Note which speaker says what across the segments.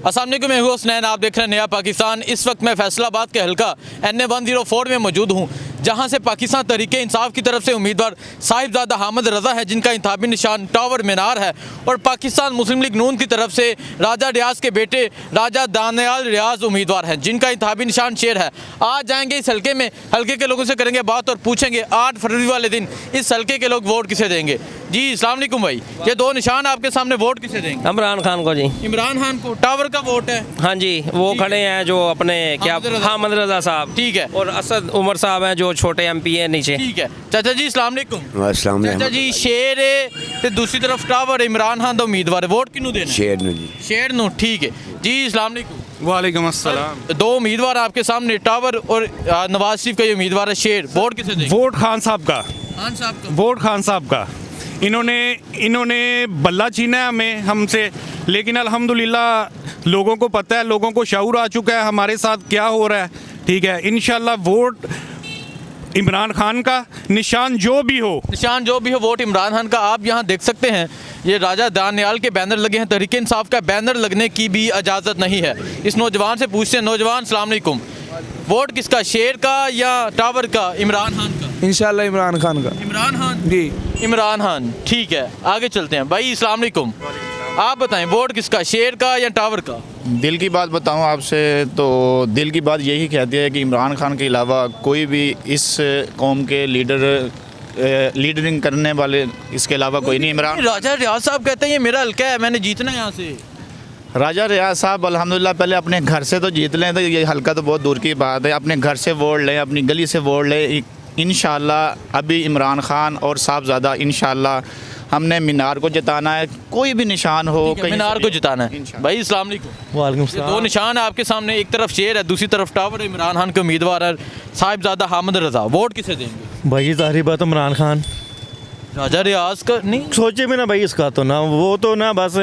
Speaker 1: अस्सलाम वालेकुम, मैं हूं हुसनैन, आप देख रहे हैं नया पाकिस्तान। इस वक्त मैं फैसलाबाद के हल्का NA 104 में मौजूद हूं, जहां से पाकिस्तान तहरीक इंसाफ की तरफ से उम्मीदवार साहिबजादा हामिद रज़ा है, जिनका इंतखाबी निशान टावर मीनार है, और पाकिस्तान मुस्लिम लीग नून की तरफ से राजा रियाज के बेटे राजा दानियाल रियाज उम्मीदवार हैं, जिनका इंतखाबी निशान शेर है। आज जाएंगे इस हल्के में, हल्के के लोगों से करेंगे बात और पूछेंगे 8 फरवरी वाले दिन इस हल्के के लोग वोट किसे देंगे। जी अस्सलाम वालेकुम भाई, ये दो निशान आपके सामने, वोट किसे देंगे?
Speaker 2: इमरान खान को जी।
Speaker 1: इमरान खान को। टावर का वोट है?
Speaker 2: हाँ जी, वो खड़े हैं जो अपने क्या हामिद रज़ा साहब,
Speaker 1: ठीक है,
Speaker 2: और असद उमर साहब हैं जो छोटे MP है नीचे।
Speaker 1: ठीक है। चाचा जी अस्सलाम वालेकुम।
Speaker 3: अस्सलाम
Speaker 1: चाचा जी, शेर है ते दूसरी तरफ टावर, इमरान खान दा उम्मीदवार है, वोट किनू देना?
Speaker 3: शेर नू जी।
Speaker 1: शेर नू, ठीक है जी। अस्सलाम वालेकुम।
Speaker 4: वालेकुम अस्सलाम।
Speaker 1: दो उम्मीदवार आपके सामने, टावर और नवाज शरीफ का ये उम्मीदवार है शेर, वोट किसे देंगे?
Speaker 4: वोट खान साहब का।
Speaker 1: खान साहब का।
Speaker 4: वोट खान साहब का। इन्होंने बल्ला छीना है हमें हमसे, लेकिन अल्हम्दुलिल्लाह लोगों को पता है, लोगों को शऊर आ चुका है हमारे साथ क्या हो रहा है। ठीक है, इंशाल्लाह वोट इमरान खान का, निशान जो भी हो,
Speaker 1: निशान जो भी हो, वोट इमरान खान का। आप यहाँ देख सकते हैं ये राजा दानियाल के बैनर लगे हैं, तहरीक इंसाफ का बैनर लगने की भी इजाज़त नहीं है। इस नौजवान से पूछते हैं। नौजवान अस्सलाम वालेकुम, वोट किसका, शेर का या टावर का? इमरान खान का।
Speaker 5: इंशाल्लाह इमरान खान का।
Speaker 1: इमरान खान
Speaker 5: जी।
Speaker 1: इमरान खान, ठीक है। आगे चलते हैं भाई। अस्सलाम वालेकुम, आप बताएं वोट किसका, शेर का या टावर का?
Speaker 6: दिल की बात बताऊं आपसे तो दिल की बात यही कहती है कि इमरान खान के अलावा कोई भी इस कौम के लीडरिंग करने वाले इसके अलावा कोई नहीं। इमरान
Speaker 1: राजा रियाज साहब कहते हैं ये मेरा हल्का है, मैंने जीतना है यहाँ से।
Speaker 6: राजा रियाज साहब अल्हम्दुलिल्लाह पहले अपने घर से तो जीत लें, तो ये हल्का तो बहुत दूर की बात है। अपने घर से वोट लें, अपनी गली से वोट लें। इंशाल्लाह अभी इमरान खान और साहबजादा, इंशाल्लाह हमने मीनार को जिताना है, कोई भी निशान हो
Speaker 1: मीनार को जिताना है। भाई अस्सलाम वालेकुम।
Speaker 5: वालेकुम
Speaker 1: ये दो निशान है आपके सामने, एक तरफ शेर है, दूसरी तरफ टावर। इमरान खान के उम्मीदवार है साहिबजादा हामिद रज़ा, वोट किसे देंगे?
Speaker 5: भाई ज़ाहिर बात इमरान खान।
Speaker 1: राजा रियाज का नहीं
Speaker 5: सोचे भी ना भाई, इसका तो ना, वो तो ना बस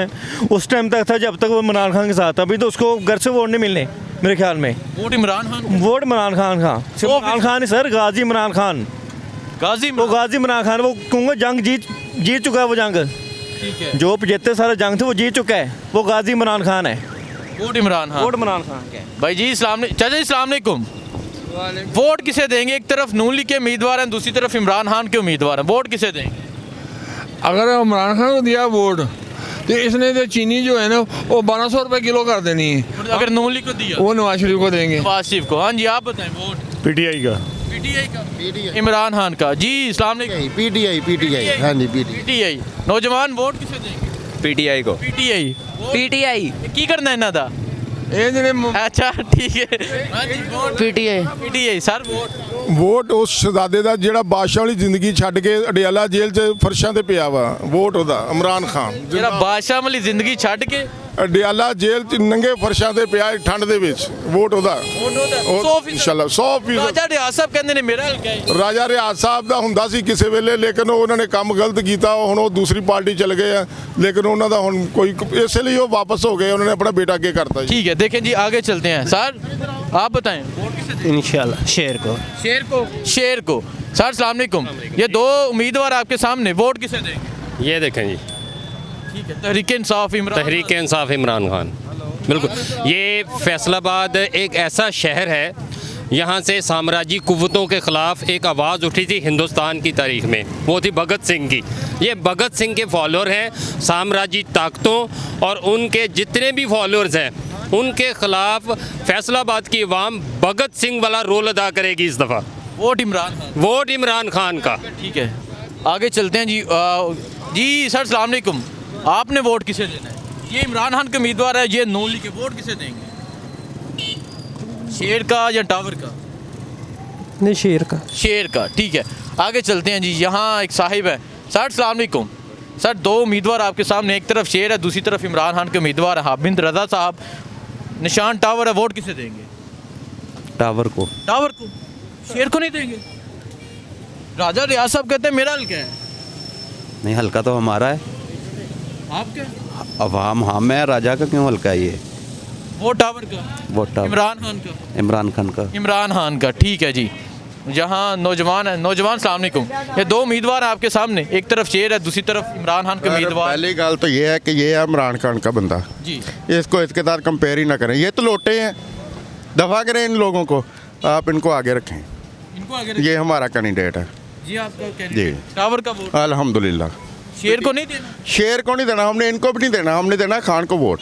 Speaker 5: उस टाइम तक था जब तक वो इमरान खान के साथ था। अभी तो उसको घर से वोट नहीं मिलने मेरे ख्याल में।
Speaker 1: वोट इमरान खान,
Speaker 5: वोट इमरान खान का। इमरान खान सर, गाजी इमरान खान।
Speaker 1: गाजी
Speaker 5: वो गाजी इमरान खान, वो क्योंकि जंग जीत चुका है। वो जंग,
Speaker 1: ठीक है,
Speaker 5: जो 75 सारे जंग थे वो जीत चुका है। वो गाजी इमरान खान है।
Speaker 1: वोट इमरान खान।
Speaker 5: वोट इमरान खान का।
Speaker 1: भाई जी चाचा जी अस्सलाम वालेकुम, वोट किसे देंगे? एक तरफ नून लीग के उम्मीदवार हैं, दूसरी तरफ इमरान खान के उम्मीदवार हैं, वोट किसे देंगे?
Speaker 7: अगर इमरान खान को दिया वोट तो इसने तो चीनी जो है ना वो 1200 रुपये किलो कर देनी है।
Speaker 1: अगर नून लीग को दिया
Speaker 7: वो नवाज शरीफ को देंगे।
Speaker 1: नवाज शरीफ को। हाँ जी, आप बताएं वोट।
Speaker 4: PTI का।
Speaker 1: PTI का। इमरान खान का। जी अस्सलाम वालेकुम।
Speaker 3: PTI। हाँ जी,
Speaker 1: PTI। नौजवान वोट किसे देंगे?
Speaker 2: PTI को।
Speaker 1: PTI की करना है ना था।
Speaker 7: ये ਜਿਹੜੇ
Speaker 1: अच्छा ठीक है। हाँ जी, वोट PTI सर।
Speaker 8: ਵੋਟ ਉਸ ਸ਼ਹਜ਼ਾਦੇ ਦਾ ਜਿਹੜਾ ਬਾਦਸ਼ਾਹ ਵਾਲੀ ਜ਼ਿੰਦਗੀ ਛੱਡ ਕੇ ਅਡਿਆਲਾ ਜੇਲ੍ਹ 'ਚ ਫਰਸ਼ਾਂ ਤੇ ਪਿਆ ਵਾ, ਵੋਟ ਉਹਦਾ ਇਮਰਾਨ ਖਾਨ।
Speaker 1: ਜਿਹੜਾ ਬਾਦਸ਼ਾਹ ਵਾਲੀ ਜ਼ਿੰਦਗੀ ਛੱਡ ਕੇ
Speaker 8: ਅਡਿਆਲਾ ਜੇਲ੍ਹ 'ਚ ਨੰਗੇ ਫਰਸ਼ਾਂ ਤੇ ਪਿਆ ਠੰਡ ਦੇ ਵਿੱਚ, ਵੋਟ ਉਹਦਾ। ਇਨਸ਼ਾਅੱਲਾ 100%।
Speaker 1: ਰਾਜਾ ਰਿਆਜ਼ ਸਾਹਿਬ ਕਹਿੰਦੇ ਨੇ ਮੇਰਾ ਹਲਕਾ ਹੈ।
Speaker 8: ਰਾਜਾ ਰਿਆਜ਼ ਸਾਹਿਬ ਦਾ ਹੁੰਦਾ ਸੀ ਕਿਸੇ ਵੇਲੇ, ਲੇਕਿਨ ਉਹਨਾਂ ਨੇ ਕੰਮ ਗਲਤ ਕੀਤਾ, ਹੁਣ ਉਹ ਦੂਸਰੀ ਪਾਰਟੀ ਚਲ ਗਏ ਆ, ਲੇਕਿਨ ਉਹਨਾਂ ਦਾ ਹੁਣ ਕੋਈ, ਇਸੇ ਲਈ ਉਹ ਵਾਪਸ ਹੋ ਗਏ। ਉਹਨਾਂ ਨੇ ਆਪਣਾ बेटा ਅੱਗੇ करता जी।
Speaker 1: ठीक है, देखें जी आगे चलते हैं। सर आप बताएं वोट किसे देंगे?
Speaker 5: इंशाल्लाह शेर को।
Speaker 1: शेर को। शेर को। सर अस्सलाम वालेकुम, ये दो उम्मीदवार आपके सामने, वोट किसे देंगे?
Speaker 2: ये देखें जी,
Speaker 1: ठीक है, तहरीक इंसाफ इमरान।
Speaker 2: तहरीक इंसाफ इमरान खान, बिल्कुल। ये फैसलाबाद एक ऐसा शहर है, यहाँ से साम्राज्य कुव्वतों के ख़िलाफ़ एक आवाज़ उठी थी हिंदुस्तान की तारीख में, वो थी भगत सिंह की। ये भगत सिंह के फॉलोअर हैं, साम्राज्य ताकतों और उनके जितने भी फॉलोअर्स हैं उनके ख़िलाफ़ फैसलाबाद की अवाम भगत सिंह वाला रोल अदा करेगी इस दफ़ा।
Speaker 1: वोट इमरान खान।
Speaker 2: वोट इमरान खान का।
Speaker 1: ठीक है, आगे चलते हैं जी। जी सर अस्सलाम वालेकुम, आपने वोट किसे देना है? ये इमरान खान के उम्मीदवार है, ये नून लीग के, वोट किसे देंगे? शेर का या टावर का?
Speaker 5: नहीं, शेर का।
Speaker 1: शेर का, ठीक है। आगे चलते हैं जी। यहाँ एक साहिब है। सर अस्सलाम वालेकुम, सर दो उम्मीदवार आपके सामने, एक तरफ शेर है, दूसरी तरफ इमरान खान के उम्मीदवार है हामिद रज़ा साहब, निशान टावर है, वोट किसे देंगे?
Speaker 5: टावर को।
Speaker 1: टावर को। शेर को नहीं देंगे? राजा रियाज साहब कहते हैं मेरा हल्का है।
Speaker 3: नहीं, हल्का तो हमारा है।
Speaker 1: आपके?
Speaker 3: अवाम हम है, राजा का क्यों हल्का है ये?
Speaker 1: वो टावर का।
Speaker 3: वोट टावर
Speaker 1: इमरान खान का।
Speaker 3: इमरान खान का।
Speaker 1: इमरान खान का, ठीक है जी। जहाँ नौजवान है। नौजवान सलाम अलैकुम, ये दो उम्मीदवार हैं आपके सामने, एक तरफ शेर है, दूसरी तरफ इमरान खान के उम्मीदवार।
Speaker 8: पहली गल तो ये है कि ये है इमरान खान का बंदा,
Speaker 1: जी
Speaker 8: इसको इसके साथ कंपेयर ही ना करें, ये तो लोटे हैं, दफ़ा करें इन लोगों को, आप इनको आगे रखें,
Speaker 1: इनको आगे
Speaker 8: ये हमारा कैंडिडेट है
Speaker 1: जी आपका
Speaker 8: जी।
Speaker 1: टावर का वोट
Speaker 8: अल्हम्दुलिल्लाह।
Speaker 1: शेर को नहीं देना।
Speaker 8: शेर को नहीं देना, हमने इनको भी नहीं देना, हमने देना खान को वोट।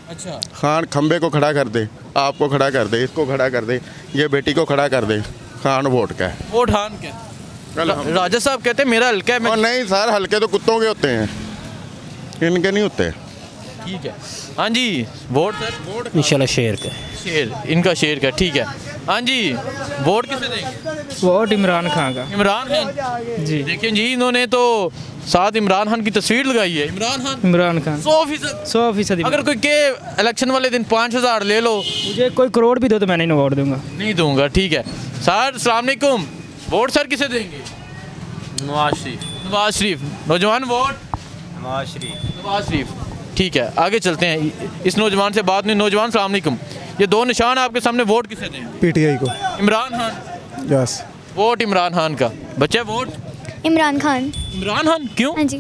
Speaker 1: अच्छा
Speaker 8: खान खंबे को खड़ा कर दे, आपको खड़ा कर दे, इसको खड़ा कर दे, ये बेटी को खड़ा कर दे, खान वोट का है।
Speaker 1: वोट खान के। राजा साहब कहते हैं मेरा हल्का है, मैं
Speaker 8: और नहीं सर, हल्के तो कुत्तों के होते हैं, इनके नहीं होते।
Speaker 1: ठीक है। हाँ जी वोट सर,
Speaker 9: इंशाल्लाह शेर का
Speaker 1: शेर, इनका शेर का, ठीक है। हाँ जी वोट किसे देंगे?
Speaker 9: वोट इमरान खान का।
Speaker 1: इमरान खान
Speaker 9: जी
Speaker 1: देखिए जी, इन्होंने तो साथ इमरान खान की तस्वीर लगाई है। इमरान खान 100%।
Speaker 9: 100%।
Speaker 1: अगर कोई के इलेक्शन वाले दिन 5,000 ले लो,
Speaker 9: मुझे कोई करोड़ भी दो तो मैं नहीं वोट दूंगा।
Speaker 1: नहीं दूंगा। ठीक है सर, अस्सलाम वालेकुम, वोट सर किसे देंगे?
Speaker 2: नवाज शरीफ।
Speaker 1: नवाज शरीफ। नौजवान वोट
Speaker 2: नवाज शरीफ।
Speaker 1: नवाज शरीफ, ठीक है। आगे चलते हैं, इस नौजवान से बात नहीं। नौजवान सलाम अलैकुम, ये दो निशान आपके सामने, वोट किसे दें?
Speaker 5: पीटीआई को।
Speaker 1: इमरान खान।
Speaker 5: यस।
Speaker 1: वोट इमरान खान का। बच्चे वोट
Speaker 10: इमरान खान।
Speaker 1: इमरान खान क्यों?
Speaker 10: हाँ जी,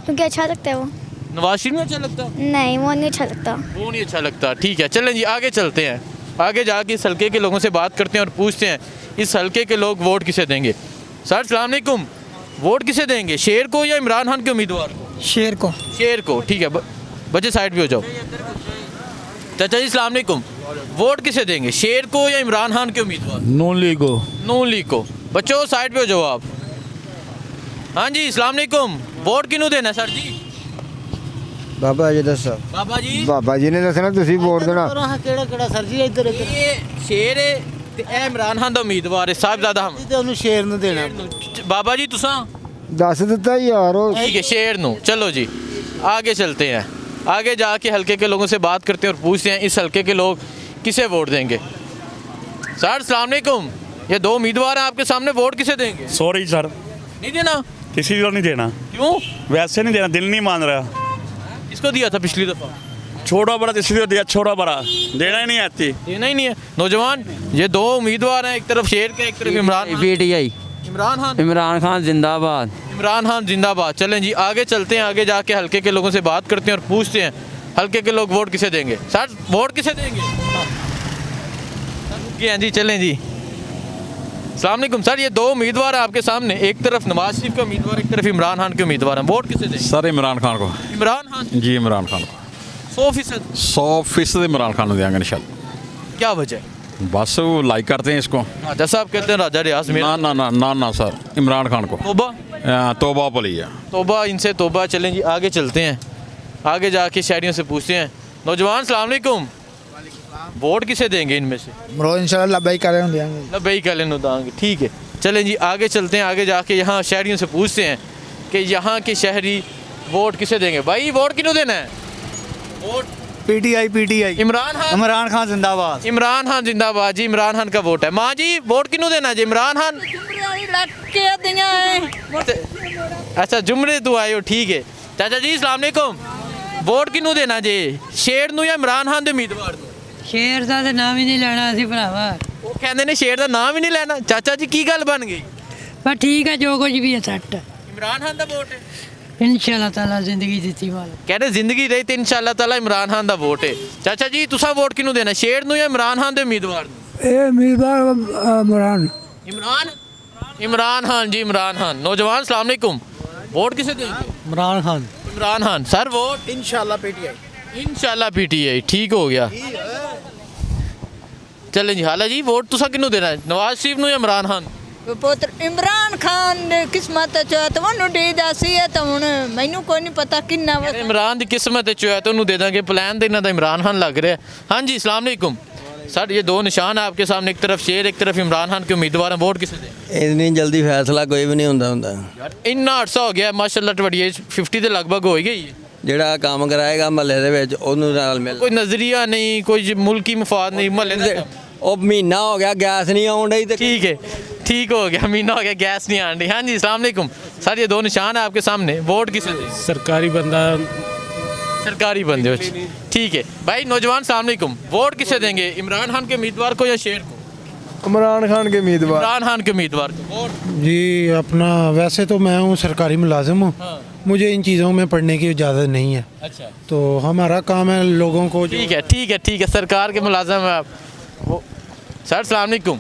Speaker 10: क्योंकि अच्छा लगता है वो।
Speaker 1: नवाज शरीफ नहीं अच्छा लगता?
Speaker 10: नहीं, वो नहीं अच्छा लगता।
Speaker 1: वो नहीं अच्छा लगता। ठीक है चलें जी, आगे चलते हैं। आगे जाके इस हल्के के लोगों से बात करते हैं और पूछते हैं इस हल्के के लोग वोट किसे देंगे। सर सलाम अलैकुम, वोट किसे देंगे, शेर को या इमरान खान के उम्मीदवार को?
Speaker 9: शेर को।
Speaker 1: शेर को, ठीक है। बच्चे साइड पे हो जाओ। चाचा जी सलाम अलैकुम, वोट किसे देंगे, शेर को या इमरान खान के उम्मीदवार?
Speaker 7: नून लीग को।
Speaker 1: नून लीग को। बच्चों साइड पे हो जाओ आप। हाँ जी सलाम अलैकुम, वोट किनू देना सर जी?
Speaker 5: बाबा जी दसो।
Speaker 1: बाबा जी।
Speaker 5: बाबा जी ने दसना, तुसी वोट देना।
Speaker 9: ਕਿਹੜਾ ਸਰ ਜੀ ਇੱਧਰ
Speaker 1: ਇਹ ਸ਼ੇਰ ਹੈ ਤੇ ਇਹ ਇਮਰਾਨ ਖਾਨ ਦਾ ਉਮੀਦਵਾਰ ਹੈ ਸਾਹਿਬਜ਼ਾਦਾ ਹਮ।
Speaker 9: ਤੇ ਉਹਨੂੰ ਸ਼ੇਰ ਨੂੰ ਦੇਣਾ।
Speaker 1: बाबा जी तुसा?
Speaker 5: दस ਦਿੱਤਾ ਯਾਰ ਉਹ।
Speaker 1: ठीक है शेर नू। चलो जी आगे चलते हैं, आगे जाके हल्के के लोगों से बात करते हैं और पूछते हैं इस हल्के के लोग किसे वोट देंगे। सर सलाम अलैकुम, ये दो उम्मीदवार हैं आपके सामने, वोट किसे देंगे?
Speaker 4: सॉरी सर,
Speaker 1: नहीं देना?
Speaker 4: किसी को नहीं देना,
Speaker 1: क्यों?
Speaker 4: वैसे नहीं देना, दिल नहीं मान रहा।
Speaker 1: किसको दिया था पिछली दफ़ा?
Speaker 4: छोटा बड़ा किसी को दिया, छोटा बड़ा देना ही नहीं आती।
Speaker 1: देना ही नहीं है। नौजवान, ये दो उम्मीदवार हैं, एक तरफ शेर का, एक तरफ इमरान खान।
Speaker 9: पीटीआई।
Speaker 1: इमरान खान।
Speaker 9: इमरान खान जिंदाबाद।
Speaker 1: इमरान खान जिंदाबाद। चलें जी आगे चलते हैं, आगे जाके हल्के के लोगों से बात करते हैं और पूछते हैं हल्के के लोग वोट किसे देंगे। सर वोट किसे देंगे? हैं जी, चलें जी। अस्सलाम वालेकुम सर, ये दो उम्मीदवार हैं आपके सामने, एक तरफ नवाज शरीफ के उम्मीदवार, एक तरफ इमरान खान के उम्मीदवार हैं, वोट किसे देंगे?
Speaker 7: सर इमरान खान को।
Speaker 1: इमरान खान
Speaker 7: जी इमरान खान को
Speaker 1: 100%।
Speaker 7: 100% इमरान खान को देंगे इंशाल्लाह।
Speaker 1: क्या वजह है?
Speaker 7: बस वो लाइक करते हैं इसको।
Speaker 1: राजा साहब कहते हैं राजा रियाज में।
Speaker 7: ना ना ना ना ना सर, इमरान खान को।
Speaker 1: तोबा
Speaker 7: तोबा पली है।
Speaker 1: तोबा, इनसे तोबा। चलें जी आगे चलते हैं, आगे जाके शहरियों से पूछते हैं। नौजवान सलाम अलैकुम, वोट किसे देंगे इनमें से?
Speaker 9: ਮਰੋ ਇਨਸ਼ਾਅੱਲਾ ਲੱਭਾਈ ਕਰਾਂ ਦੇਾਂਗੇ।
Speaker 1: लबई कलें दांगे, ठीक है। चलें जी आगे चलते हैं, आगे जाके यहाँ शहरियों से पूछते हैं कि यहाँ के शहरी वोट किसे देंगे। भाई वोट किन्हों देना है? वोट
Speaker 9: पीटीआई।
Speaker 1: इमरान खान।
Speaker 9: इमरान खान जिंदाबाद।
Speaker 1: इमरान खान जिंदाबाद जी, इमरान खान का वोट है। माँ जी वोट किन्हों देना है जी? इमरान खान। अच्छा जुमरे तो आए हो, ठीक है। चाचा जी सलाम अलैकुम, वोट किन्हों देना जी, शेर नू या इमरान खान दे उम्मीदवार नू?
Speaker 11: शेर ਦਾ ਤਾਂ ਨਾਮ ਹੀ ਨਹੀਂ ਲੈਣਾ ਅਸੀਂ ਭਰਾਵਾ।
Speaker 1: ਉਹ ਕਹਿੰਦੇ ਨੇ ਸ਼ੇਰ ਦਾ ਨਾਮ ਹੀ ਨਹੀਂ ਲੈਣਾ। ਚਾਚਾ ਜੀ ਕੀ ਗੱਲ ਬਣ ਗਈ?
Speaker 11: ਪਰ ਠੀਕ ਹੈ ਜੋ ਕੁਝ ਵੀ ਹੈ ਸੱਟ।
Speaker 1: इमरान खान ਦਾ ਵੋਟ ਹੈ।
Speaker 11: ਇਨਸ਼ਾਅੱਲਾ ਤਾਲਾ ਜ਼ਿੰਦਗੀ ਦਿੱਤੀ ਵਾਲਾ।
Speaker 1: कहते जिंदगी रही तो इंशाअल्लाह ताला इमरान खान का वोट है। चाचा जी तुसा वोट किनू देना, शेर नू या इमरान खान दे उम्मीदवार नू?
Speaker 9: ਇਹ ਉਮੀਦਵਾਰ इमरान।
Speaker 1: इमरान खान जी, इमरान खान। नौजवान सलाम अलैकुम, वोट किसे देंगे?
Speaker 9: इमरान खान।
Speaker 1: इमरान खान। सर वोट
Speaker 9: इंशाल्लाह पीटीआई।
Speaker 1: इंशाअल्लाह पीटीआई, ठीक हो गया। चलें जी हाला जी, वोट तुसा किनू देना है, नवाज शरीफ नू या इमरान खान?
Speaker 11: ਪੁੱਤਰ ਇਮਰਾਨ ਖਾਨ ਦੀ ਕਿਸਮਤ ਚ ਤੁਹਾਨੂੰ ਦੇ ਦੱਸੀ ਹੈ ਤਾਂ ਹੁਣ ਮੈਨੂੰ ਕੋਈ ਨਹੀਂ ਪਤਾ ਕਿੰਨਾ ਵਾ।
Speaker 1: इमरान की किस्मत है चो है तो उन्होंने दे देंगे। प्लान तो इन्हों का इमरान खान लग रहा है। हाँ जी सलाम अलैकुम सर, ये दो निशान है आपके सामने, एक तरफ शेर, एक तरफ इमरान खान के उम्मीदवार हैं, वोट किसे दें?
Speaker 5: इतनी जल्दी फैसला कोई भी नहीं होंदा।
Speaker 1: यार इन्ना अरसा हो गया माशाल्लाह, ਤੁਹਾਡੀ ਏਜ 50 ਦੇ ਲਗਭਗ ਹੋ ਹੀ ਗਈ ਹੈ।
Speaker 5: ਜਿਹੜਾ ਕੰਮ ਕਰਾਏਗਾ ਮਹੱਲੇ ਦੇ ਵਿੱਚ ਉਹਨੂੰ ਨਾਲ ਮਿਲ।
Speaker 1: ਕੋਈ ਨਜ਼ਰੀਆ ਨਹੀਂ, ਕੋਈ ਮੁਲਕੀ ਮਫਾਦ ਨਹੀਂ ਮਹੱਲੇ ਦੇ।
Speaker 5: ਉਹ ਮਹੀਨਾ ਹੋ ਗਿਆ ਗੈਸ ਨਹੀਂ ਆਉਣ ਡਈ ਤੇ।
Speaker 1: ठीक है, ठीक हो गया, महीना हो गया गैस नहीं आन रही। हाँ जी सलाम अलैकुम सर, ये दो निशान है आपके सामने, वोट किसे दें?
Speaker 9: सरकारी बंदा।
Speaker 1: सरकारी बंदे हो, ठीक है। भाई नौजवान सलाम अलैकुम, वोट किसे देंगे, इमरान खान के उम्मीदवार को या शेर को?
Speaker 5: इमरान खान के उम्मीदवार।
Speaker 1: इमरान खान के उम्मीदवार को वोट।
Speaker 9: जी अपना वैसे तो मैं हूँ सरकारी मुलाजिम हूँ,
Speaker 1: हाँ।
Speaker 9: मुझे इन चीज़ों में पढ़ने की इजाज़त नहीं है,
Speaker 1: अच्छा
Speaker 9: तो हमारा काम है लोगों को
Speaker 1: ठीक है ठीक है ठीक है, सरकार के मुलाजिम हैं आप। सर अस्सलाम वालेकुम।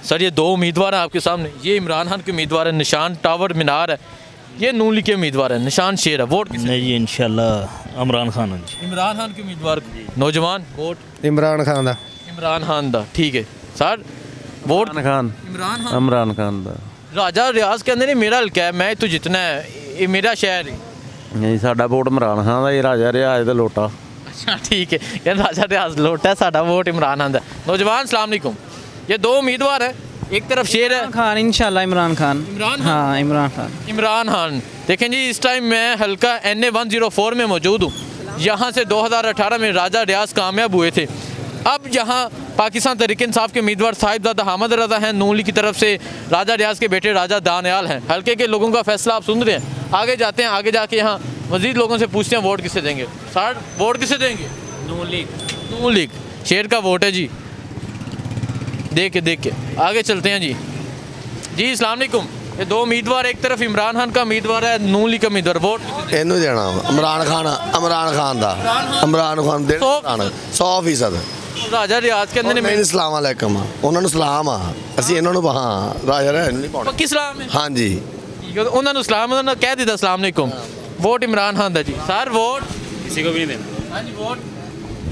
Speaker 1: सर ये दो उम्मीदवार हैं आपके सामने, ये इमरान खान के उम्मीदवार है, निशान टावर मीनार है, ये नून लीग के उम्मीदवार है, निशान शेर है। वोट किसे?
Speaker 5: नहीं जी इंशाल्लाह इमरान खान जी।
Speaker 1: इमरान खान के उम्मीदवार को। नौजवान वोट
Speaker 5: इमरान खान दा।
Speaker 1: इमरान खान दा, ठीक है सर वोट
Speaker 5: खान
Speaker 1: इमरान खान।
Speaker 5: इमरान खान दा।
Speaker 1: राजा रियाज कहते ने मेरा हल्का है, मैं तो जितना है, ये मेरा शहर है।
Speaker 5: नहीं साडा वोट इमरान खान दा, ये राजा रियाज दा लोटा।
Speaker 1: अच्छा ठीक है, कहते राजा रियाज लोटा है, साडा वोट इमरान खान दा। नौजवान अस्सलाम वालेकुम। ये दो उम्मीदवार है, एक तरफ शेर है
Speaker 9: खान इंशाल्लाह इमरान खान।
Speaker 1: इमरान खान।
Speaker 9: हाँ इमरान खान।
Speaker 1: इमरान खान। देखें जी इस टाइम मैं हल्का NA 104 में मौजूद हूँ। यहाँ से 2018 में राजा रियाज कामयाब हुए थे। अब यहाँ पाकिस्तान तहरीक इंसाफ के उम्मीदवार साहिबजादा हामिद रज़ा हैं, नून लीग की तरफ से राजा रियाज के बेटे राजा दानियाल हैं। हल्के के लोगों का फैसला आप सुन रहे हैं। आगे जाते हैं, आगे जाके यहाँ मज़ीद लोगों से पूछते हैं वोट किसे देंगे। सर वोट किसे देंगे? नून लीग। नून लीग शेर का वोट है जी। देख के आगे चलते हैं जी। जी अस्सलाम वालेकुम। ये दो उम्मीदवार, एक तरफ इमरान खान का उम्मीदवार है, नून लीग का उम्मीदवार। वोट
Speaker 3: ਇਹਨੂੰ ਦੇਣਾ ਇਮਰਾਨ ਖਾਨ ਦਾ ਇਮਰਾਨ ਖਾਨ ਦੇ 100%।
Speaker 1: राजा रियाज के अंदर
Speaker 3: ਨਹੀਂ ਅਸਲਾਮ ਅਲੈਕਮ ਉਹਨਾਂ ਨੂੰ ਸਲਾਮ ਆ, ਅਸੀਂ ਇਹਨਾਂ ਨੂੰ ਹਾਂ ਰਾਜਾ ਰਹਿ ਨਹੀਂ ਪਾਉਣਾ।
Speaker 1: पक्की सलाम है।
Speaker 3: ਹਾਂਜੀ
Speaker 1: ठीक है, उन्होंने सलाम उन्होंने कह दिया अस्सलाम वालेकुम। वोट इमरान खान दा जी। सर वोट
Speaker 2: किसी को भी नहीं देना।
Speaker 1: हाँ जी वोट।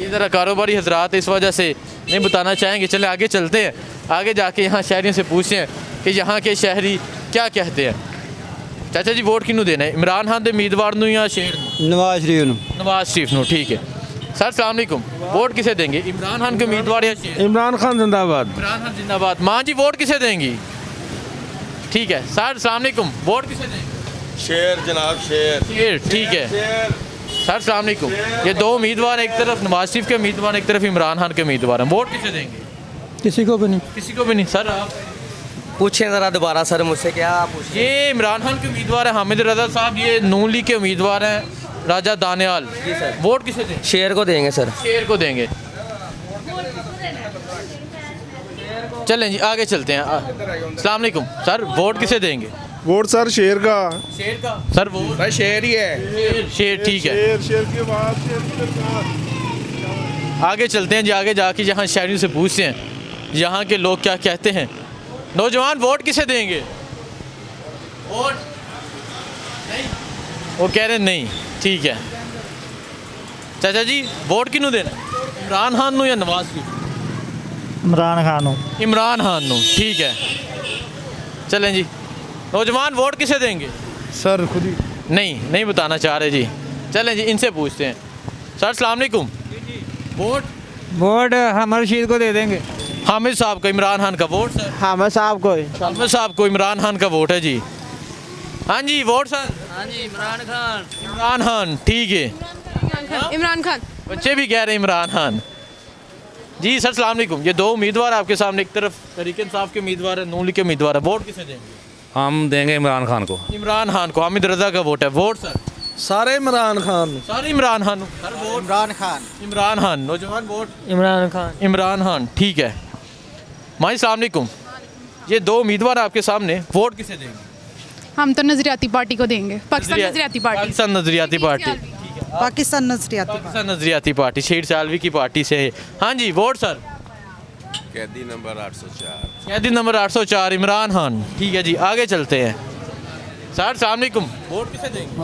Speaker 1: ये ज़रा कारोबारी हजरात इस वजह से नहीं बताना चाहेंगे। चले आगे चलते हैं, आगे जाके यहाँ शहरियों से पूछते हैं कि यहाँ के शहरी क्या कहते हैं। चाचा जी वोट किनू देना है, इमरान खान के उम्मीदवार नू या शेर नू?
Speaker 9: नवाज शरीफ
Speaker 1: नवाज शरीफ नू, ठीक है। सर अस्सलाम वालेकुम। वोट किसे देंगे, इमरान खान के उम्मीदवार या शेर?
Speaker 5: इमरान खान जिंदाबाद।
Speaker 1: इमरान खान जिंदाबाद। माँ जी वोट किसे देंगी? ठीक है सर अस्सलाम वालेकुम। वोट किसे देंगे?
Speaker 3: शेर जनाब शेर
Speaker 1: शेर, ठीक है सर अस्सलाम वालेकुम। ये दो उम्मीदवार, एक तरफ नवाज शरीफ के उम्मीदवार, एक तरफ इमरान खान के उम्मीदवार हैं। वोट किसे देंगे?
Speaker 9: किसी को भी नहीं।
Speaker 1: किसी को भी नहीं। सर आप
Speaker 9: पूछें ज़रा दोबारा सर मुझसे, क्या पूछें?
Speaker 1: ये इमरान खान के उम्मीदवार है हामिद रज़ा साहब, ये नून लीग के उम्मीदवार हैं राजा दानियाल।
Speaker 9: जी सर।
Speaker 1: वोट किसे देंगे?
Speaker 9: शेर को देंगे सर।
Speaker 1: शेर को देंगे। चलें जी आगे चलते हैं। अस्सलाम वालेकुम। सर वोट किसे देंगे?
Speaker 8: वोट सर शेर का।
Speaker 1: शेर का। सर वोट
Speaker 8: भाई शेर ही है।
Speaker 1: शेर, ठीक है।
Speaker 8: शेर के बाद शेर की सरकार।
Speaker 1: आगे चलते हैं जी, आगे जाके जहाँ शहरियों से पूछते हैं यहाँ के लोग क्या कहते हैं। नौजवान वोट किसे देंगे? वोट नहीं, वो कह रहे नहीं, ठीक है। चाचा जी वोट किनू देना, इमरान खान नू या नवाज शरीफ?
Speaker 9: इमरान खान।
Speaker 1: इमरान खान नू, ठीक है। चलें जी नौजवान वोट किसे देंगे?
Speaker 9: सर खुद ही
Speaker 1: नहीं बताना चाह रहे जी। चलें जी इनसे पूछते हैं। सर अस्सलाम वालेकुम। वोट
Speaker 9: वोट हामिद रशीद को दे देंगे।
Speaker 1: हामिद साहब का, इमरान खान का वोट सर?
Speaker 9: हामिद साहब को।
Speaker 1: हामिद साहब को इमरान खान का वोट है जी। हाँ जी वोट सर?
Speaker 11: हाँ जी इमरान खान।
Speaker 1: इमरान खान, ठीक है।
Speaker 11: इमरान खान।
Speaker 1: बच्चे भी कह रहे हैं इमरान खान। जी सर अस्सलाम वालेकुम। ये दो उम्मीदवार आपके सामने, एक तरफ तहरीक इंसाफ के उम्मीदवार है, नून लीग के उम्मीदवार है। वोट किसे देंगे?
Speaker 2: हम देंगे इमरान खान को।
Speaker 1: इमरान खान को। हामिद रज़ा का वोट है। Vote sir?
Speaker 5: सारे इमरान खान।
Speaker 1: सारे इमरान खान। Sir vote?
Speaker 9: इमरान खान।
Speaker 1: इमरान खान। नौजवान वोट?
Speaker 9: इमरान खान।
Speaker 1: इमरान खान, ठीक है। माई अस्सलाम वालेकुम। ये दो उम्मीदवार आपके सामने, वोट किसे देंगे?
Speaker 11: हम तो नजरियाती पार्टी को देंगे, Pakistan Nazriati party.
Speaker 1: Pakistan Nazriati party.
Speaker 9: Pakistan Nazriati.
Speaker 1: Pakistan Nazriati party शेर सालवी की पार्टी से है। हाँ जी वोट सर?
Speaker 3: कैदी नंबर 804।
Speaker 1: कैदी नंबर 804 इमरान खान, ठीक है जी। आगे चलते हैं। सर अस्सलाम वालेकुम। वोट किसे देंगे?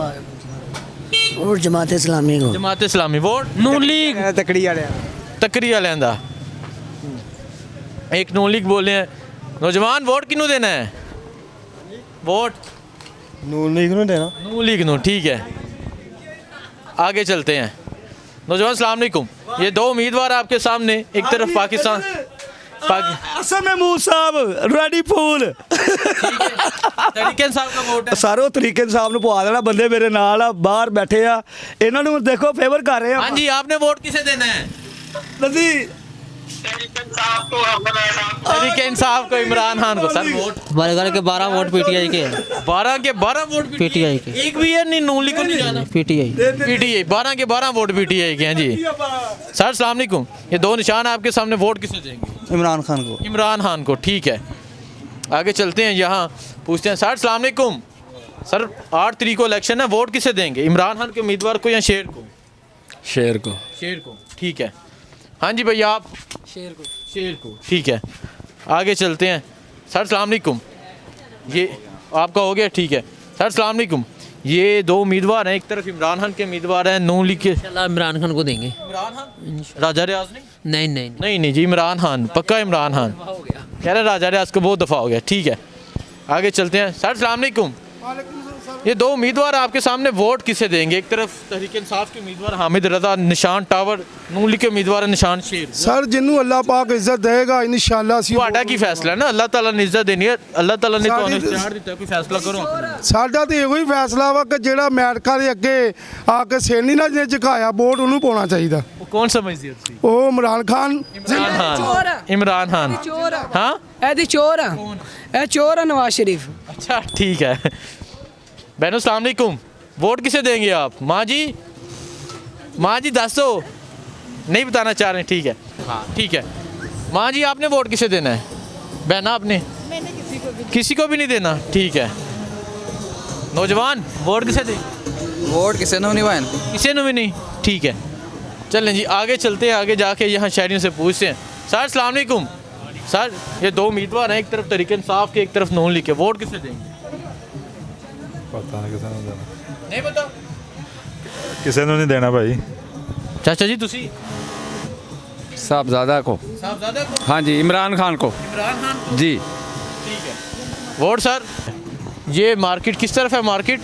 Speaker 9: और जमात इस्लामी को।
Speaker 1: जमात इस्लामी। वोट?
Speaker 9: नून लीग। तकड़ी वाले।
Speaker 1: तकरी वालें दा। एक नून लीग बोले हैं। नौजवान वोट किनू देना है? वोट
Speaker 5: नून लीग ने देना।
Speaker 1: नून लीग नू, ठीक है। आगे चलते हैं। नौजवान अस्सलाम वालेकुम। ये दो उम्मीदवार आपके सामने, एक तरफ पाकिस्तान
Speaker 5: असम महमूद साहब रेडी फूल
Speaker 1: तरीके साहब का वोट है।
Speaker 5: सारो तरीके साहब ਨੂੰ ਪਵਾ ਦੇਣਾ। ਬੰਦੇ ਮੇਰੇ ਨਾਲ ਆ, ਬਾਹਰ ਬੈਠੇ ਆ, ਇਹਨਾਂ ਨੂੰ ਦੇਖੋ ਫੇਵਰ ਕਰ ਰਹੇ ਆ।
Speaker 1: हाँ जी आपने वोट किसे देना है?
Speaker 5: ਨਦੀ
Speaker 1: तरीके इंसाफ को, इमरान खान को। Sir vote?
Speaker 9: बरगढ़ के 12 वोट पीटीआई के।
Speaker 1: 12 के 12 वोट
Speaker 9: पीटीआई के।
Speaker 1: एक भी है नहीं, नून लीग को नहीं जाना।
Speaker 9: पीटीआई।
Speaker 1: पीटीआई 12 के 12 वोट पीटीआई के हैं जी। सर अस्सलाम वालेकुम। ये दो निशान आपके सामने, वोट किसे देंगे?
Speaker 12: इमरान खान को।
Speaker 1: इमरान खान को, ठीक है। आगे चलते हैं, यहाँ पूछते हैं। सर अस्सलाम वालेकुम। सर 8 तारीख को इलेक्शन है, वोट किसे देंगे, इमरान खान के उम्मीदवार को या शेर को?
Speaker 12: शेर को।
Speaker 1: शेर को, ठीक है। हाँ जी भैया आप? शेर को। शेर को, ठीक है। आगे चलते हैं। सर अस्सलाम वालेकुम, ये आपका हो गया, ठीक है। सर अस्सलाम वालेकुम, ये 2 उम्मीदवार हैं, एक तरफ इमरान खान के उम्मीदवार हैं नून लीग के।
Speaker 13: इमरान खान को देंगे।
Speaker 1: इमरान खान, राजा रियाज नहीं?
Speaker 13: नहीं
Speaker 1: नहीं जी, इमरान खान, पक्का इमरान खान। कह रहे राजा रियाज को बहुत दफ़ा हो गया, ठीक है। आगे चलते हैं। सर अस्सलाम वालेकुम, ये 2 उम्मीदवार आपके सामने, वोट किसे देंगे? एक तरफ तहरीक इंसाफ के उम्मीदवार हामिद रजा निशान टावर, नून लीग के उम्मीदवार निशान शेर।
Speaker 9: सर जिन्हों अल्लाह पाक इज्जत देगा इंशाअल्लाह सी
Speaker 1: ਤੁਹਾਡਾ ਕੀ ਫੈਸਲਾ ਹੈ ਨਾ, ਅੱਲਾਹ ਤਾਲਾ ਨੇ ਇੱਜ਼ਤ ਦੇਣੀ ਹੈ, ਅੱਲਾਹ ਤਾਲਾ ਨੇ ਤੁਹਾਨੂੰ ਇਖਤਿਆਰ ਦਿੱਤਾ, ਕੋਈ ਫੈਸਲਾ ਕਰੋ।
Speaker 9: ਸਾਡਾ ਤੇ ਇਹੋ ਹੀ ਫੈਸਲਾ ਵਾ ਕਿ ਜਿਹੜਾ ਅਮਰੀਕਾ ਦੇ ਅੱਗੇ ਆ ਕੇ ਸੈਨੀ ਨਾਲ ਜਿਹਨੇ ਝੁਕਾਇਆ ਵੋਟ ਉਹਨੂੰ ਪਾਉਣਾ ਚਾਹੀਦਾ।
Speaker 1: ਕੌਣ ਸਮਝਦੀ ਤੁਸੀਂ?
Speaker 9: ਉਹ ਇਮਰਾਨ ਖਾਨ।
Speaker 1: इमरान खान। हाँ,
Speaker 13: ਇਹਦੀ ਚੋਰ ਆ, ਇਹ ਚੋਰ ਆ ਨਵਾਜ਼ शरीफ।
Speaker 1: अच्छा ठीक है। बहनों अस्सलाम वालेकुम, वोट किसे देंगे आप? माँ जी, माँ जी दस दो, नहीं बताना चाह रहे हैं, ठीक है। हाँ ठीक है। माँ जी आपने वोट किसे देना है? बहना आपने? मैंने किसी को भी नहीं देना, ठीक है। नौजवान वोट किसे देंगे?
Speaker 12: वोट किसे नहीं बहन?
Speaker 1: किसी ने भी नहीं, ठीक है। चलें जी आगे चलते हैं, आगे जाके यहाँ शहरियों से पूछते हैं। सर अस्सलाम वालेकुम, सर ये 2 उम्मीदवार हैं, एक तरफ तहरीक इंसाफ के, एक तरफ नून लीग के, वोट किसे देंगे?
Speaker 14: पता नहीं किसे देना,
Speaker 1: नहीं पता,
Speaker 14: किसे नहीं देना भाई।
Speaker 1: चाचा जी तुसी?
Speaker 12: साहबजादा को।
Speaker 1: साहबजादा को?
Speaker 12: हाँ जी, इमरान खान को।
Speaker 1: इमरान खान
Speaker 12: जी।
Speaker 1: ठीक है। वोट सर, ये मार्केट किस तरफ है? मार्केट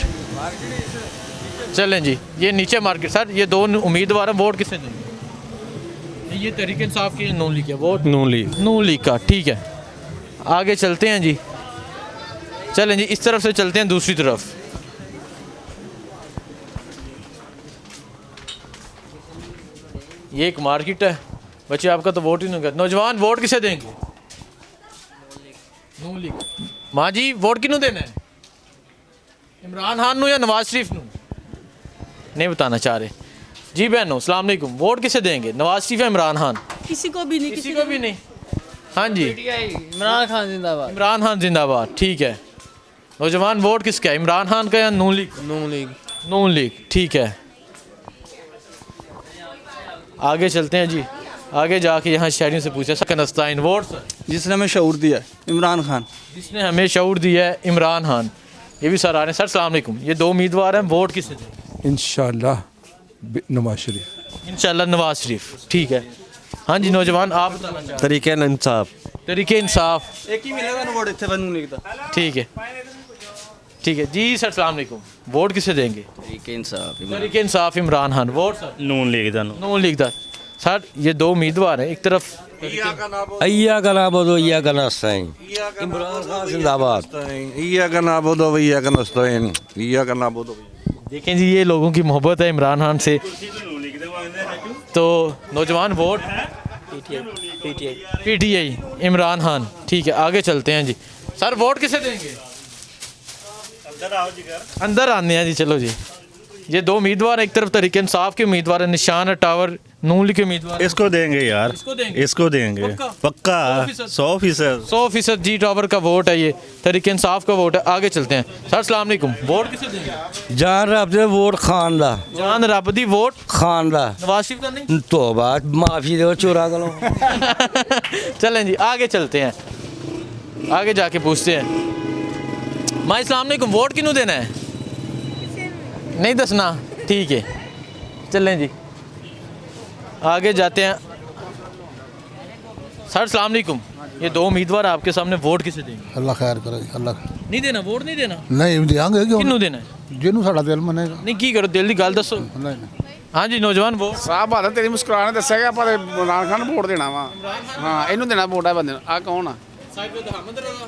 Speaker 1: चलें जी, ये नीचे मार्केट। सर ये 2 उम्मीदवार हैं, वोट किसे देंगे? ये तहरीक इंसाफ की, नून लीग है, वोट
Speaker 12: नून लीग।
Speaker 1: नून लीग का, ठीक है। आगे चलते हैं जी, चलें जी इस तरफ से चलते हैं दूसरी तरफ। ये एक मार्केट है बच्चे, आपका तो वोट ही नहीं करते। नौजवान वोट किसे देंगे? नून लीग। माँ जी वोट किनू देना है, इमरान खान नू या नवाज शरीफ नू? नहीं बताना चाह रहे जी। बहनों अस्सलाम वालेकुम, वोट किसे देंगे, नवाज शरीफ या इमरान खान?
Speaker 13: किसी को भी नहीं,
Speaker 1: किसी को भी नहीं। हाँ जी,
Speaker 13: इमरान खान जिंदाबाद।
Speaker 1: इमरान खान जिंदाबाद, ठीक है। नौजवान वोट किसका है, इमरान खान का या नून लीग?
Speaker 13: नून लीग।
Speaker 1: नून लीग, ठीक है। आगे चलते हैं जी, आगे जाके यहाँ शहरियों से पूछे। सकनस्ताइन वोट सर?
Speaker 12: जिसने हमें शऊर दिया इमरान खान।
Speaker 1: जिसने हमें शऊर दिया है इमरान खान। ये भी सर आ रहे हैं। सर अस्सलाम वालेकुम, ये 2 उम्मीदवार हैं, वोट किसे दें?
Speaker 14: इंशाल्लाह नवाज शरीफ।
Speaker 1: इंशाल्लाह नवाज शरीफ, ठीक है। हाँ जी नौजवान आप बताना चाह रहे हैं?
Speaker 12: तरीके इंसाफ।
Speaker 1: तरीके इंसाफ,
Speaker 12: एक ही मिलेगा ना वोट इतने बनू लिखता।
Speaker 1: ठीक है, ठीक है जी। सर अस्सलाम वालेकुम, वोट किसे देंगे?
Speaker 12: Tehreek Insaf.
Speaker 1: Tehreek Insaf Imran Khan. Vote sir?
Speaker 12: Noon league दा।
Speaker 1: नून लीग दा। सर ये 2 उम्मीदवार हैं, एक तरफ
Speaker 12: अय्या का नाबुदो अय्या का नस्तईन। इमरान खान जिंदाबाद। अय्या का नाबुदो अय्या का नस्तईन। अय्या का नाबुदो।
Speaker 1: देखें जी ये लोगों की मोहब्बत है इमरान खान से। तो नौजवान वोट पीटीआई इमरान खान, ठीक है। आगे चलते हैं जी। सर वोट किसे देंगे? अंदर आने हैं जी, चलो जी। ये 2 उम्मीदवार, एक तरफ तहरीक इंसाफ के उम्मीदवार है निशान टावर, नून लीग के उम्मीदवार।
Speaker 12: इसको देंगे यार,
Speaker 1: इसको देंगे,
Speaker 12: इसको देंगे पक्का 100%।
Speaker 1: 100% जी टावर का वोट है, ये तहरीक इंसाफ का वोट है। आगे चलते हैं। सर अस्सलाम वालेकुम, वोट किसे देंगे?
Speaker 12: जान रब दे वोट खान दा।
Speaker 1: जान रब दी वोट
Speaker 12: खान दा।
Speaker 1: नवाज शरीफ का नहीं?
Speaker 12: तौबा माफी दो चोरा करो।
Speaker 1: चलें जी आगे चलते हैं, आगे जाके पूछते हैं। माँ अस्सलाम वालेकुम, वोट किनू देना है? नहीं दसना, ठीक है। चलें जी आगे जाते हैं। सर अस्सलाम वालेकुम, ये 2 उम्मीदवार आपके सामने, वोट किसे देंगे?
Speaker 9: अल्लाह खैर करे। अल्लाह
Speaker 1: नहीं देना, वोट नहीं देना?
Speaker 9: नहीं देंगे क्यों?
Speaker 1: किनू देना है?
Speaker 9: जिन्हों साडा दिल मनेगा।
Speaker 1: नहीं की करो, दिल की गल दसो। हाँ जी नौजवान वो
Speaker 6: साहब हालत तेरी मुस्कुराने दस्या कि ਆਪਾਂ ਇਮਰਾਨ ਖਾਨ ਨੂੰ ਵੋਟ ਦੇਣਾ ਵਾ। ਹਾਂ ਇਹਨੂੰ ਦੇਣਾ ਵੋਟ ਹੈ ਬੰਦੇ ਨੂੰ। ਆ ਕੌਣ ਆ?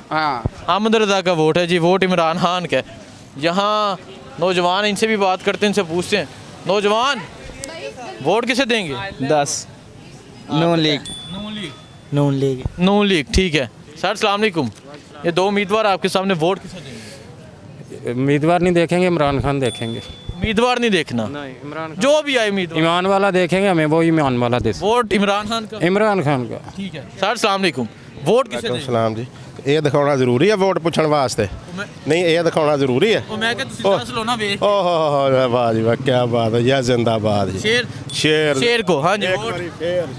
Speaker 6: हाँ
Speaker 1: हामिद रजा का वोट है जी, वोट इमरान खान का है। यहाँ नौजवान इनसे भी बात करते हैं, इनसे पूछते हैं। नौजवान वोट किसे देंगे?
Speaker 12: 10 नून लीग। नून लीग।
Speaker 1: नून लीग, ठीक है। सर अस्सलाम वालेकुम, ये 2 उम्मीदवार आपके सामने, वोट किसे देंगे?
Speaker 2: उम्मीदवार नहीं देखेंगे, इमरान खान देखेंगे।
Speaker 1: उम्मीदवार नहीं देखना,
Speaker 2: इमरान
Speaker 1: जो भी आए उम्मीदवार,
Speaker 2: ईमान वाला देखेंगे, हमें वो ईमान वाला दे।
Speaker 1: वोट इमरान खान का,
Speaker 2: इमरान खान का।
Speaker 1: ठीक है सर, अस्सलाम वालेकुम। वोट किसे देंगे?
Speaker 3: ਸਲਾਮ ਜੀ ਇਹ ਦਿਖਾਉਣਾ ਜ਼ਰੂਰੀ ਹੈ ਵੋਟ ਪੁੱਛਣ ਵਾਸਤੇ ਨਹੀਂ ਇਹ ਦਿਖਾਉਣਾ ਜ਼ਰੂਰੀ ਹੈ
Speaker 1: ਉਹ ਮੈਂ ਕਿਹਾ ਤੁਸੀਂ ਦੱਸ ਲਓ ਨਾ ਵੇਖ
Speaker 3: ਓਹ ਹੋ ਵਾਹ ਜੀ ਵਾਹ ਕੀ ਬਾਤ ਹੈ ਯਾ ਜ਼ਿੰਦਾਬਾਦ ਜੀ
Speaker 1: शेर
Speaker 3: ਸ਼ੇਰ
Speaker 1: शेर को। हाँ जी वोट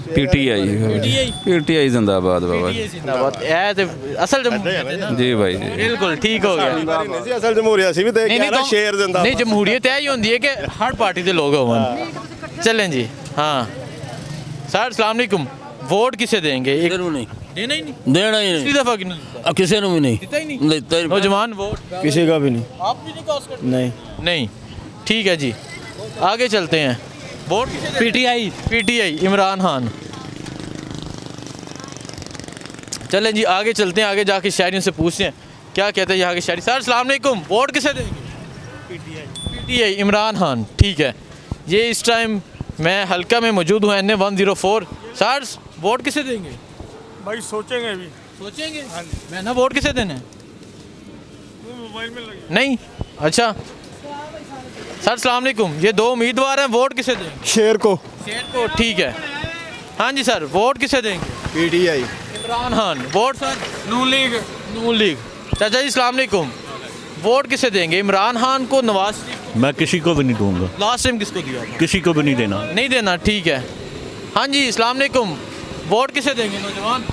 Speaker 12: पीटीआई
Speaker 1: PTI
Speaker 12: पीटीआई जिंदाबाद बाबा
Speaker 1: PTI जिंदाबाद। ਇਹ ਤੇ ਅਸਲ ਜਮਹੂਰੀਅਤ ਹੈ ਨਾ।
Speaker 12: जी भाई जी
Speaker 1: ਬਿਲकुल ਠੀਕ ਹੋ ਗਿਆ।
Speaker 3: ਨਹੀਂ ਸੀ ਅਸਲ ਜਮਹੂਰੀਅਤ ਸੀ ਵੀ ਦੇਖ ਕੇ ਨਾ ਸ਼ੇਰ ਜ਼ਿੰਦਾਬਾਦ।
Speaker 1: नहीं जमहूरियत यही होती है कि हर पार्टी के लोग हों। चलें जी, हाँ सर अस्सलाम वालेकुम। वोट किसे देंगे? एक
Speaker 12: नहीं
Speaker 1: देना ही नहीं,
Speaker 12: देना ही
Speaker 1: पिछली दफा किन्होंने दिया?
Speaker 12: किसी ने भी नहीं
Speaker 1: दिता ही नहीं। नौजवान वोट
Speaker 5: किसी का भी नहीं।
Speaker 1: आप भी नहीं कास्ट करते?
Speaker 5: नहीं
Speaker 1: नहीं, ठीक है जी, आगे चलते हैं। वोट किसे देंगे? PTI इमरान खान। चलें जी आगे चलते हैं, आगे जाके शायरियों से पूछते हैं क्या कहते हैं यहाँ के शायरी। सर अस्सलाम वालेकुम। वोट किसे देंगे? PTI इमरान खान। ठीक है, ये इस टाइम मैं हल्का में मौजूद हूँ NA 104। सर वोट किसे देंगे?
Speaker 4: भाई सोचेंगे भी।
Speaker 1: सोचेंगे मैं ना, वोट किसे देना है?
Speaker 4: मोबाइल में लगे।
Speaker 1: नहीं, अच्छा सर अस्सलाम वालेकुम। ये दो उम्मीदवार हैं, वोट किसे देंगे?
Speaker 5: शेर को।
Speaker 1: शेर को, ठीक है। हाँ जी सर, वोट किसे देंगे?
Speaker 3: PTI
Speaker 1: Imran Khan. Vote sir? Noon league. चाचा जी अस्सलाम वालेकुम। वोट किसे देंगे? इमरान खान को, नवाज शरीफ?
Speaker 5: मैं किसी को भी नहीं दूंगा,
Speaker 1: लास्ट टाइम किसको दिया था?
Speaker 5: किसी को भी नहीं देना।
Speaker 1: नहीं देना, ठीक है। हाँ जी अस्सलाम वालेकुम। वोट किसे देंगे नौजवान?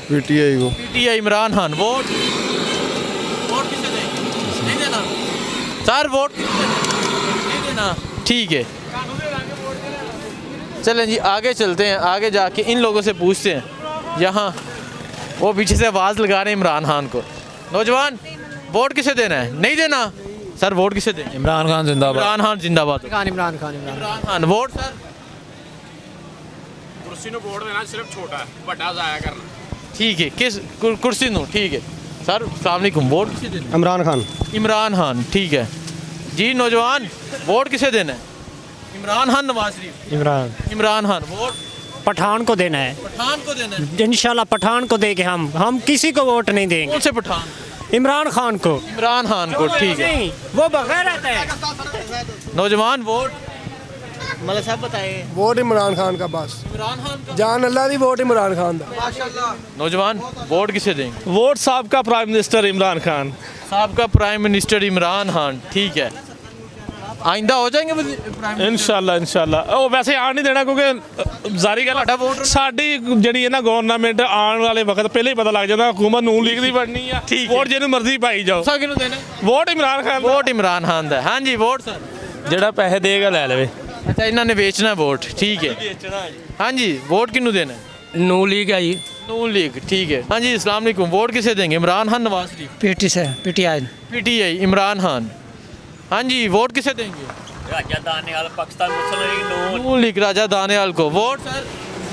Speaker 3: PTI को।
Speaker 1: PTI इमरान खान। वोट किसे देंगे? नहीं देना सर, वोट किसे देंगे? नहीं देना, ठीक है। चलें जी आगे चलते हैं, आगे जाके इन लोगों से पूछते हैं। यहाँ वो पीछे से आवाज़ लगा रहे हैं इमरान खान को। नौजवान वोट किसे देना है? नहीं देना सर, वोट किसे देंगे?
Speaker 13: इमरान खान जिंदाबाद।
Speaker 1: इमरान खान जिंदाबाद।
Speaker 13: इमरान खान
Speaker 1: इमरान खान। Vote sir?
Speaker 4: कुर्सी ਨੂੰ ਵੋਟ ਦੇਣਾ ਸਿਰਫ ਛੋਟਾ ਹੈ, ਵੱਡਾ ਜ਼ਾਇਆ ਕਰਨਾ।
Speaker 1: ठीक है, किस कुर्सी नू? ठीक है सर अस्सलाम वालेकुम। वोट किसे देना है?
Speaker 5: इमरान खान।
Speaker 1: इमरान खान, ठीक है जी। नौजवान वोट किसे देना है? इमरान खान, नवाज शरीफ? इमरान खान। वोट
Speaker 13: पठान को देना है,
Speaker 1: पठान को देना है।
Speaker 13: इंशाल्लाह पठान को देंगे हम किसी को वोट नहीं देंगे।
Speaker 1: कौन से पठान?
Speaker 13: इमरान खान को।
Speaker 1: इमरान खान को, ठीक है।
Speaker 13: वो बगैर रहता है।
Speaker 1: नौजवान वोट
Speaker 13: मतलब साहब बताए।
Speaker 9: वोट इमरान खान का बस।
Speaker 1: इमरान खान का।
Speaker 9: जान अल्लाह दी वोट इमरान खान दा।
Speaker 1: नौजवान वोट किसे देंगे?
Speaker 5: वोट साहब का प्राइम मिनिस्टर इमरान खान।
Speaker 1: साहब का प्राइम मिनिस्टर इमरान खान, ठीक है। आइंदा हो जाएंगे प्राइम मिनिस्टर?
Speaker 5: इंशाल्लाह ਉਹ ਵੈਸੇ ਆਣ ਨਹੀਂ ਦੇਣਾ ਕਿਉਂਕਿ ਜ਼ਾਰੀ ਗੱਲ ਸਾਡੀ ਜਿਹੜੀ ਹੈ ਨਾ ਗਵਰਨਮੈਂਟ ਆਉਣ ਵਾਲੇ ਵਕਤ ਪਹਿਲੇ ਹੀ ਪਤਾ ਲੱਗ ਜਾਂਦਾ ਹਕੂਮਤ ਨੂਨ ਲੀਗ ਦੀ ਬਣਨੀ ਆ। ਵੋਟ ਜਿਹਨੂੰ ਮਰਜ਼ੀ ਪਾਈ ਜਾਓ।
Speaker 1: ਸਾ ਕਿਹਨੂੰ ਦੇਣਾ?
Speaker 5: ਵੋਟ ਇਮਰਾਨ ਖਾਨ।
Speaker 1: ਵੋਟ ਇਮਰਾਨ ਖਾਨ ਦਾ। हाँ जी वोट सर?
Speaker 5: ਜਿਹੜਾ ਪੈਸੇ ਦੇਗਾ ਲੈ ਲਵੇ।
Speaker 1: अच्छा इन्होंने बेचना है वोट, ठीक है। हाँ जी वोट किन्नू देना है?
Speaker 13: नू लीग है जी।
Speaker 1: नून लीग, ठीक है। हाँ जी अस्सलाम वालेकुम। वोट किसे देंगे? इमरान खान, नवाज शरीफ?
Speaker 13: PTI
Speaker 1: इमरान खान। हाँ जी वोट किसे देंगे?
Speaker 13: राजा दानेवाल पाकिस्तान मुस्लिम लीग
Speaker 1: नून लीग, राजा दानेवाल को। Vote sir?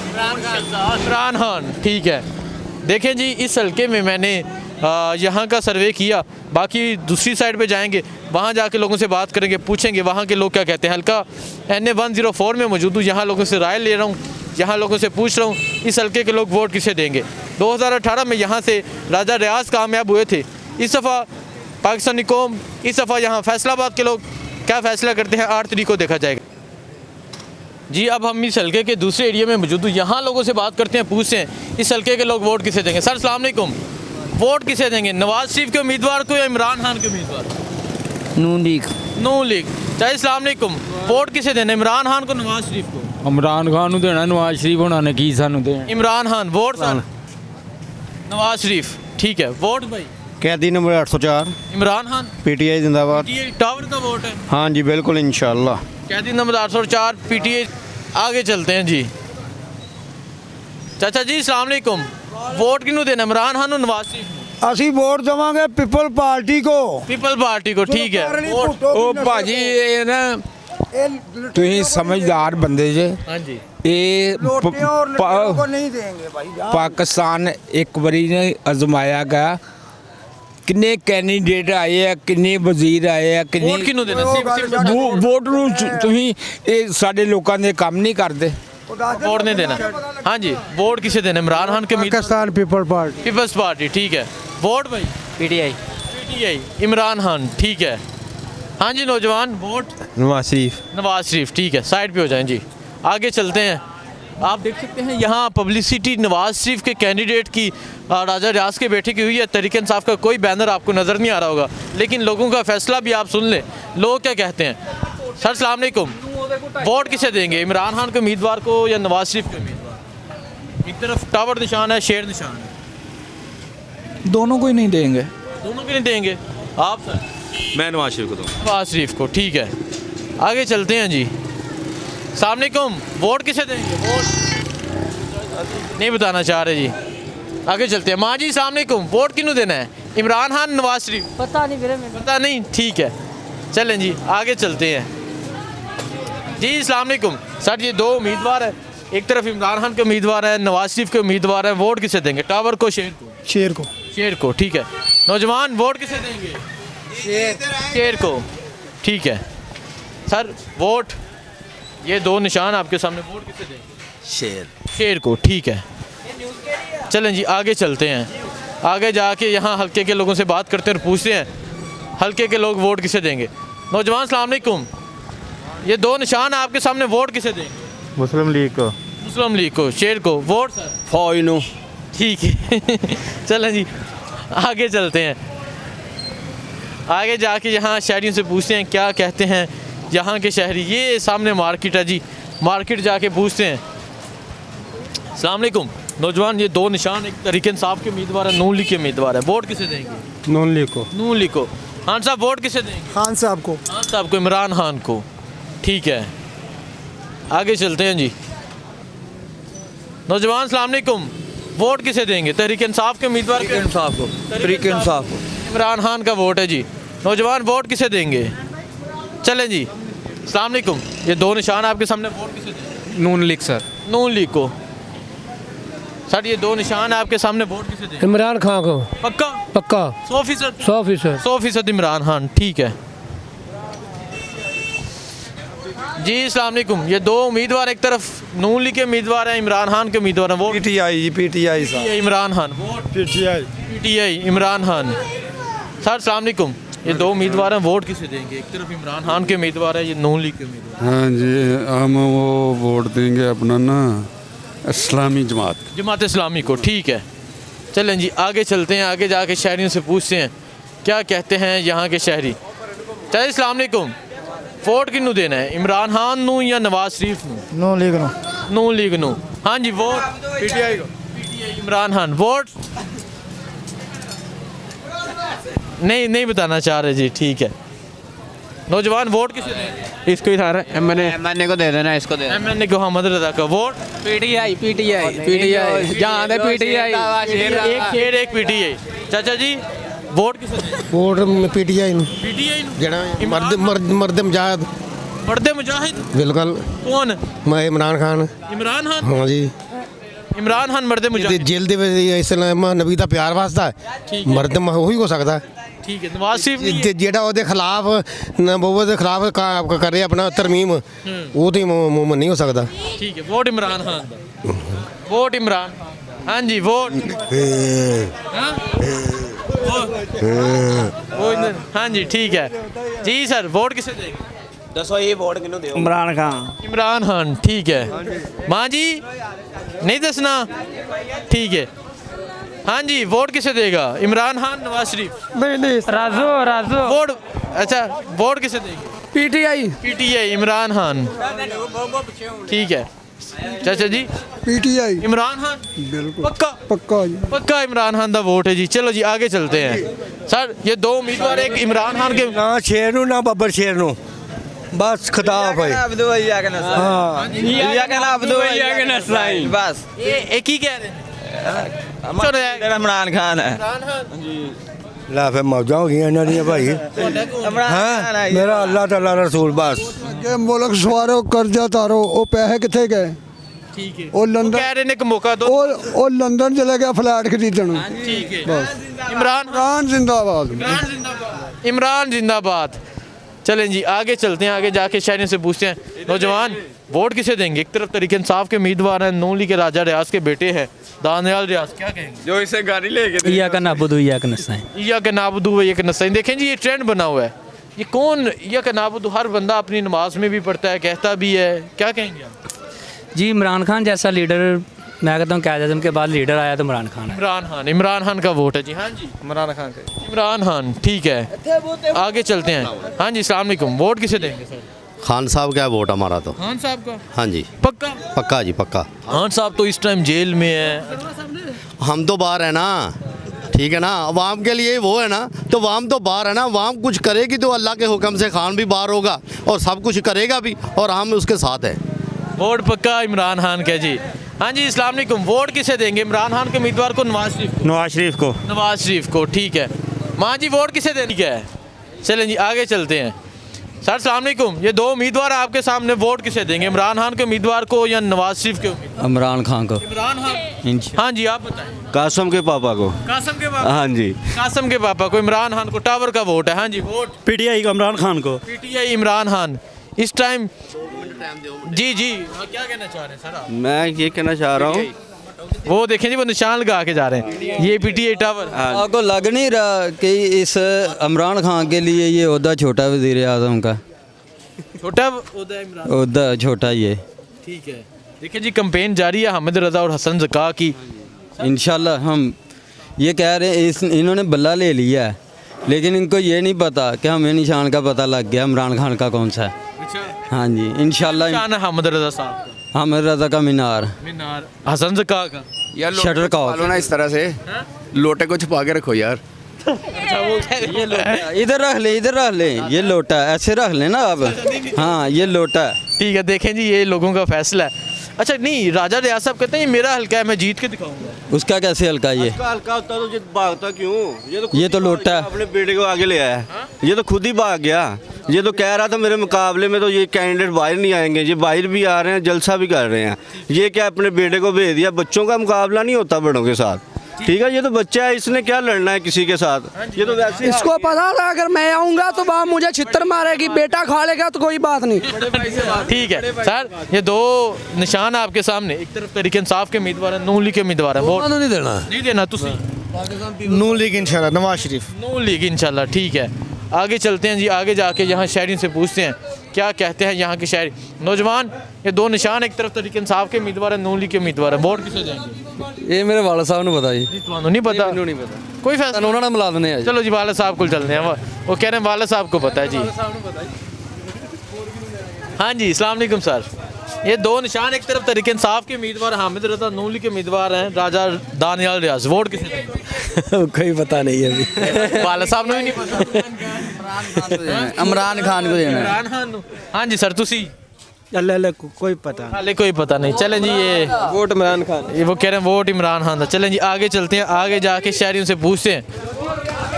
Speaker 1: इमरान खान, ठीक है। देखें जी इस हल्के में मैंने यहाँ का सर्वे किया, बाकी दूसरी साइड पे जाएंगे, वहाँ जाके लोगों से बात करेंगे, पूछेंगे वहाँ के लोग क्या कहते हैं। हल्का NA 104 में मौजूद हूँ, यहाँ लोगों से राय ले रहा हूँ, यहाँ लोगों से पूछ रहा हूँ इस हल्के के लोग वोट किसे देंगे। 2018 में यहाँ से राजा रियाज कामयाब हुए थे। इस दफ़ा पाकिस्तानी कौम, इस दफ़ा यहाँ फैसलाबाद के लोग क्या फ़ैसला करते हैं 8 तारीख को देखा जाएगा। जी अब हम इस हल्के के दूसरे एरिया में मौजूद हूँ, यहाँ लोगों से बात करते हैं, पूछते हैं इस हल्के के लोग वोट किसे देंगे। सर अस्सलाम वालेकुम। वोट किसे देंगे? नवाज शरीफ के उम्मीदवार को या इमरान खान के उम्मीदवार?
Speaker 13: नून लीग।
Speaker 1: नून लीग। चाहे अस्सलाम वालेकुम। वोट किसे देना? इमरान खान को, नवाज शरीफ को?
Speaker 13: इमरान खान देना, नवाज शरीफ होना ने की सानू देना।
Speaker 1: इमरान खान। Vote sir? नवाज शरीफ, ठीक है। वोट भाई?
Speaker 5: कैदी नंबर 804
Speaker 1: इमरान खान।
Speaker 5: PTI जिंदाबाद।
Speaker 1: PTI टावर का वोट है?
Speaker 5: हाँ जी बिल्कुल इंशाल्लाह।
Speaker 1: कैदी नंबर 804 PTI। आगे चलते हैं जी। चाचा जी अस्सलाम वालेकुम। वोट किन्नू देना? इमरान खान और नवाज शरीफ?
Speaker 9: ਅਸੀਂ ਵੋਟ ਦੇਵਾਂਗੇ ਪੀਪਲ ਪਾਰਟੀ को।
Speaker 1: पीपल पार्टी को, ठीक है। वोट?
Speaker 7: ਉਹ ਭਾਜੀ ਇਹ ਨਾ ਤੁਸੀਂ ਸਮਝਦਾਰ ਬੰਦੇ ਜੇ।
Speaker 1: हाँ जी
Speaker 7: ਇਹ
Speaker 9: को नहीं देंगे भाई।
Speaker 7: ਪਾਕਿਸਤਾਨ ਇੱਕ ਵਾਰੀ ਨੇ ਅਜ਼ਮਾਇਆ ਗਿਆ ਕਿੰਨੇ ਕੈਂਡੀਡੇਟ ਆਏ ਆ ਕਿੰਨੇ ਵਜ਼ੀਰ ਆਏ ਆ ਕਿੰਨੇ
Speaker 1: वोट किन्नू देना?
Speaker 7: ਵੋਟ ਨੂੰ ਤੁਸੀਂ ਇਹ ਸਾਡੇ ਲੋਕਾਂ ਦੇ ਕੰਮ ਨਹੀਂ ਕਰਦੇ।
Speaker 1: वोट नहीं देना। हाँ जी वोट किसे देना? इमरान खान के उम्मीदवार?
Speaker 9: Pakistan people party.
Speaker 1: Peoples party, ठीक है। वोट भाई?
Speaker 13: PTI।
Speaker 1: PTI इमरान खान, ठीक है। हाँ जी नौजवान, वोट
Speaker 13: नवाज शरीफ।
Speaker 1: नवाज शरीफ, ठीक है, साइड पे हो जाएं जी। आगे चलते हैं। आप देख सकते हैं यहाँ पब्लिसिटी नवाज शरीफ के कैंडिडेट की राजा रियाज के बेटे की हुई है। तहरीक इंसाफ का कोई बैनर आपको नज़र नहीं आ रहा होगा, लेकिन लोगों का फैसला भी आप सुन लें, लोग क्या कहते हैं। सर अस्सलाम वालेकुम, वोट किसे देंगे, इमरान खान के उम्मीदवार को या नवाज शरीफ के उम्मीदवार? एक तरफ टावर निशान है, शेर निशान है।
Speaker 13: दोनों को ही नहीं देंगे।
Speaker 1: दोनों को नहीं देंगे। आप सर?
Speaker 12: मैं नवाज शरीफ को दूँगा।
Speaker 1: नवाज शरीफ को, ठीक है। आगे चलते हैं जी। अस्सलाम वालेकुम, वोट किसे देंगे? वोट नहीं बताना चाह रहे जी। आगे चलते हैं। माँ जी अस्सलाम वालेकुम, वोट किन्हों देना है, इमरान खान नवाज शरीफ?
Speaker 11: पता नहीं मेरे में।
Speaker 1: पता नहीं, ठीक है, चलें जी आगे चलते हैं जी। अस्सलाम वालेकुम सर, ये दो उम्मीदवार है, एक तरफ इमरान खान के उम्मीदवार है, नवाज शरीफ के उम्मीदवार है, वोट किसे देंगे, टावर को शेर को?
Speaker 9: शेर को।
Speaker 1: शेर को, ठीक है। नौजवान वोट किसे देंगे? शेर को, ठीक है। सर वोट, ये दो निशान आपके सामने, वोट किसे देंगे?
Speaker 3: शेर।
Speaker 1: शेर को, ठीक है। चलें जी आगे चलते हैं। आगे जाके यहाँ हल्के के लोगों से बात करते हैं और पूछते हैं हल्के के लोग वोट किसे देंगे। नौजवान अस्सलाम वालेकुम, ये दो निशान आपके सामने, वोट किसे देंगे?
Speaker 13: मुस्लिम लीग को।
Speaker 1: मुस्लिम लीग को, शेर को, वोट सर?
Speaker 3: फौज नू।
Speaker 1: ठीक है। चलें जी आगे चलते हैं। आगे जाके यहाँ शहरियों से पूछते हैं क्या कहते हैं यहाँ के शहरी। ये सामने मार्केट है जी, मार्केट जाके पूछते हैं। अस्सलाम वालेकुम नौजवान, ये दो निशान, एक तहरीक इंसाफ के उम्मीदवार है, नून लीग के उम्मीदवार है, वोट किसे देंगे?
Speaker 13: नून लीग को।
Speaker 1: नून लीग को। खान साहब वोट किसे देंगे?
Speaker 9: खान साहब को।
Speaker 1: खान साहब को, इमरान खान को, ठीक है। आगे चलते हैं जी। नौजवान अस्सलाम वालेकुम, वोट किसे देंगे, तहरीक इंसाफ के उम्मीदवार के?
Speaker 13: इंसाफ को। तहरीक इंसाफ को।
Speaker 1: इमरान खान का वोट है जी। नौजवान वोट किसे देंगे? चलें जी। अस्सलाम वालेकुम, ये दो निशान आपके सामने, वोट किसे देंगे?
Speaker 13: नून लीग सर।
Speaker 1: नून लीग को। सर ये दो निशान आपके सामने, वोट किसे देंगे?
Speaker 13: इमरान खान को।
Speaker 1: पक्का?
Speaker 13: पक्का।
Speaker 1: 100%?
Speaker 13: 100%।
Speaker 1: 100% इमरान खान, ठीक है जी। अस्सलाम वालेकुम, ये दो उम्मीदवार, एक तरफ नून लीग के उम्मीदवार हैं, इमरान खान के उम्मीदवार हैं, वो
Speaker 13: पीटीआई पीटीआई
Speaker 1: ये इमरान खान, वोट पीटीआई इमरान खान। सर अस्सलाम वालेकुम, ये दो उम्मीदवार हैं, वोट किसे देंगे? एक तरफ इमरान खान के उम्मीदवार है, ये नून लीग के उम्मीदवार।
Speaker 14: हाँ जी, हम वो वोट देंगे अपना ना इस्लामी जमात।
Speaker 1: जमात इस्लामी को, ठीक है। चलें जी आगे चलते हैं। आगे जाके शहरियों से पूछते हैं क्या कहते हैं यहाँ के शहरी। चलिए अस्सलाम वालेकुम, वोट किन्नू देना है, इमरान खान नू या नवाज शरीफ नू?
Speaker 9: नून लीग नो।
Speaker 1: नून लीग नू, हाँ जी। वोट पीटीआई को। पीटीआई इमरान खान, वोट नहीं बताना चाह रहे जी, ठीक है। नौजवान वोट किसे देंगे?
Speaker 13: इसको ही था एमएनए को दे देना, इसको दे देना।
Speaker 1: एमएनए को, मोहम्मद रजा का, वोट
Speaker 13: पीटीआई पीटीआई पीटीआई जहाँ है पीटीआई।
Speaker 1: एक शेर एक पीटीआई। चाचा जी वोट किसे देंगे?
Speaker 9: वोट पीटीआई ਨੂੰ
Speaker 1: पीटीआई ਨੂੰ,
Speaker 9: ਜਿਹੜਾ ਮਰਦ ਮੁਜਾहिद।
Speaker 1: मर्द मुजाहिद?
Speaker 9: बिल्कुल।
Speaker 1: कौन?
Speaker 9: मैं इमरान खान।
Speaker 1: इमरान खान?
Speaker 9: हाँ जी।
Speaker 1: इमरान खान मर्द मुजाहिद।
Speaker 9: जेल ਦੇ ਵਿੱਚ ਇਸਲਾਮ ਨਬੀ ਦਾ ਪਿਆਰ ਵਾਸਤਾ
Speaker 1: ठीक
Speaker 9: ਹੈ,
Speaker 1: है,
Speaker 9: ਮਰਦ ਉਹੀ ਹੋ ਸਕਦਾ ਹੈ
Speaker 1: ठीक है। नवाज शरीफ नहीं है?
Speaker 9: ਤੇ ਜਿਹੜਾ ਉਹਦੇ ਖਿਲਾਫ ਨਬੂਵਤ ਦੇ ਖਿਲਾਫ ਕਰ ਰਿਹਾ ਆਪਣਾ ਤਰਮੀਮ, ਉਹ ਤੇ ਮੁਮਨ नहीं हो सकता।
Speaker 1: ठीक है, वोट इमरान खान दा। वोट इमरान खान, हाँ जी। वोट हाँ? वो हाँ जी, ठीक है जी। सर वोट किसे देंगे?
Speaker 13: दसो ये वोट किन्नू दियो?
Speaker 1: इमरान खान। इमरान खान, ठीक है। माँ जी नहीं दसना, ठीक है। हाँ जी, वोट किसे देगा, इमरान खान नवाज शरीफ?
Speaker 9: नहीं
Speaker 1: राजू वोट, अच्छा वोट किसे देंगे?
Speaker 9: पीटीआई।
Speaker 1: पीटीआई इमरान खान, ठीक है। चाचा जी
Speaker 9: पीटीआई
Speaker 1: इमरान खान,
Speaker 9: बिल्कुल
Speaker 1: पक्का?
Speaker 9: पक्का जी।
Speaker 1: पक्का इमरान खान का वोट है जी। चलो जी आगे चलते हैं। सर ये दो उम्मीदवार, एक इमरान खान के,
Speaker 13: ना शेर नू ना बब्बर शेर नू, बस खिताब है। हाँ
Speaker 11: बस
Speaker 1: एक ही कह रहे हैं।
Speaker 11: इमरान खान है।
Speaker 13: ला फिर मौजा हो गई इन्हों दी भाई। हाँ मेरा अल्लाह ताला रसूल बस।
Speaker 9: अगे मुल्क सवारो कर्जा तारो, वो पैसे कितने गए?
Speaker 1: ठीक है,
Speaker 9: वो लंदन
Speaker 1: कह रहे ने एक मौका दो।
Speaker 9: वो लंदन चले गया फ्लैट खरीदन।
Speaker 1: ठीक है,
Speaker 9: बस
Speaker 1: इमरान
Speaker 9: जिंदाबाद।
Speaker 1: इमरान जिंदाबाद। चलें जी आगे चलते हैं। आगे जाके शहरियों से पूछते हैं नौजवान वोट किसे देंगे? एक तरफ तहरीक इंसाफ के उम्मीदवार हैं, नून लीग के राजा रियाज के बेटे हैं दानियाल रियाज, क्या कहेंगे?
Speaker 13: जो इसे गाड़ी लेके इया का नाबुदू इया का नस्ताइन।
Speaker 1: इया के नाबुदू इया के नस्ताइन। देखें जी ये ट्रेंड बना हुआ है, ये कौन या का नाबुद हर बंदा अपनी नमाज में भी पढ़ता है, कहता भी है, क्या कहेंगे आप?
Speaker 15: जी इमरान खान जैसा लीडर, मैं कहता हूँ क़यादत आज़म के बाद लीडर आया तो इमरान खान है।
Speaker 1: इमरान खान का वोट है जी। हाँ जी,
Speaker 16: इमरान खान का।
Speaker 1: इमरान खान, ठीक है, आगे चलते हैं। हाँ जी, अस्सलाम वालेकुम। वोट किसे देंगे सर?
Speaker 3: खान साहब का वोट हमारा तो।
Speaker 1: खान साहब का?
Speaker 3: हाँ जी,
Speaker 1: पक्का?
Speaker 3: पक्का जी पक्का।
Speaker 1: खान साहब तो इस टाइम जेल में है।
Speaker 3: हम तो बाहर है ना, ठीक है ना, अवाम के लिए वो है ना, तो अवाम तो बाहर है ना, अवाम कुछ करेगी तो अल्लाह के हुक्म से खान भी बाहर होगा और सब कुछ करेगा भी, और हम उसके साथ हैं।
Speaker 1: वोट पक्का इमरान खान का जी। हाँ जी, अस्सलाम वालेकुम। वोट किसे देंगे, इमरान खान के उम्मीदवार को, नवाज शरीफ को?
Speaker 16: नवाज शरीफ को।
Speaker 1: नवाज शरीफ को, ठीक है। माँ जी वोट किसे देनी है? चलें जी आगे चलते हैं। सर अस्सलाम वालेकुम, ये दो उम्मीदवार आपके सामने, वोट किसे देंगे, इमरान खान के उम्मीदवार को या नवाज शरीफ के उम्मीदवार?
Speaker 12: इमरान खान को।
Speaker 1: इमरान खान। हाँ जी, आप बताएं।
Speaker 12: कासम के पापा को।
Speaker 1: कासम के पापा?
Speaker 12: हाँ जी,
Speaker 1: कासम के पापा को, इमरान खान को। टावर का वोट है। हाँ जी, वोट
Speaker 16: पीटीआई को, इमरान खान को।
Speaker 1: पीटीआई इमरान खान इस टाइम। जी जी, क्या कहना चाह रहे हैं सर आप?
Speaker 12: मैं ये कहना चाह रहा हूँ,
Speaker 1: वो देखें जी, वो निशान लगा के जा रहे हैं, ये पीटीआई टावर।
Speaker 12: आपको लग नहीं रहा कि इस इमरान खान के लिए ये ओहदा छोटा वज़ीर आज़म का?
Speaker 1: छोटा ओहदा है इमरान?
Speaker 12: ओहदा छोटा ही है।
Speaker 1: ठीक है, देखिए जी, कैंपेन जारी है हामिद रज़ा और हसन ज़का की।
Speaker 12: इंशाल्लाह हम ये कह रहे हैं, इन्होंने बल्ला ले लिया है, लेकिन इनको ये नहीं पता कि हमें निशान का पता लग गया इमरान खान का कौन सा है। हाँ जी, इंशाल्लाह।
Speaker 1: हामिद रज़ा साहब का?
Speaker 12: हामिद रज़ा का मीनार।
Speaker 1: हसन ज़का का?
Speaker 12: शटर का
Speaker 17: ना इस तरह से लोटे को छुपा के रखो यार।
Speaker 12: इधर रख ले, इधर रख ले, ये लोटा ऐसे रख ले ना आप। हाँ, ये लोटा।
Speaker 1: ठीक है, देखें जी, ये लोगों का फैसला है। अच्छा नहीं, राजा रियाज साहब कहते हैं ये मेरा हल्का है, मैं जीत के दिखाऊंगा।
Speaker 12: उसका कैसे हल्का? ये
Speaker 17: हल्का होता तो भागता क्यों?
Speaker 12: ये तो लोटा है।
Speaker 17: अपने बेटे को आगे ले आया, ये तो खुद ही भाग गया। ये तो कह रहा था मेरे मुकाबले में तो ये कैंडिडेट बाहर नहीं आएंगे, ये बाहर भी आ रहे हैं, जलसा भी कर रहे हैं। ये क्या अपने बेटे को भेज दिया? बच्चों का मुकाबला नहीं होता बड़ों के साथ, ठीक है? ये तो बच्चा है, इसने क्या लड़ना है किसी के साथ? ये तो वैसे
Speaker 9: इसको पता था अगर मैं आऊंगा तो वहाँ मुझे छितर मारेगी, बेटा खा लेगा तो कोई बात नहीं।
Speaker 1: ठीक है सर, ये दो निशान आपके सामने, एक तरफ तहरीक इंसाफ के उम्मीदवार है, नून लीग के उम्मीदवार है। वोट
Speaker 13: नहीं देना,
Speaker 1: नहीं देना तुसी?
Speaker 16: नून लीग इंशाल्लाह, नवाज शरीफ।
Speaker 1: नून लीग इंशाल्लाह, ठीक है। आगे चलते हैं जी, आगे जाके यहाँ शहरियों से पूछते हैं क्या कहते हैं यहाँ के शहरी नौजवान। ये दो निशान, एक तरफ तहरीक इंसाफ के उम्मीदवार है, नून लीग के उम्मीदवार है। वोट किसे देंगे?
Speaker 13: ये मेरे वाला साहब ने पता जी।
Speaker 1: नहीं पता?
Speaker 13: नहीं पता,
Speaker 1: कोई फैसला
Speaker 13: उन्होंने मिला देने।
Speaker 1: चलो जी, वाला साहब को चलते हैं, वो कह रहे हैं वाला साहब को पता है जी। हाँ जी, अस्सलाम वालेकुम सर। ये दो निशान, एक तरफ तहरीक इंसाफ के उम्मीदवार हामिद रज़ा, नून लीग के उम्मीदवार हैं राजा दानियाल रियाज। वोट किसे देंगे?
Speaker 13: कोई पता नहीं है अभी।
Speaker 1: वाला साहब ने भी नहीं पता।
Speaker 16: इमरान खान को देना।
Speaker 1: इमरान खान। हाँ जी सर, तुसी?
Speaker 16: अल्लाह कोई पता
Speaker 1: हाले कोई पता नहीं। चलें जी, ये
Speaker 16: वोट इमरान खान।
Speaker 1: ये वो कह रहे हैं वोट इमरान खान था। चलें जी आगे चलते हैं, आगे जाके शहरियों से पूछते हैं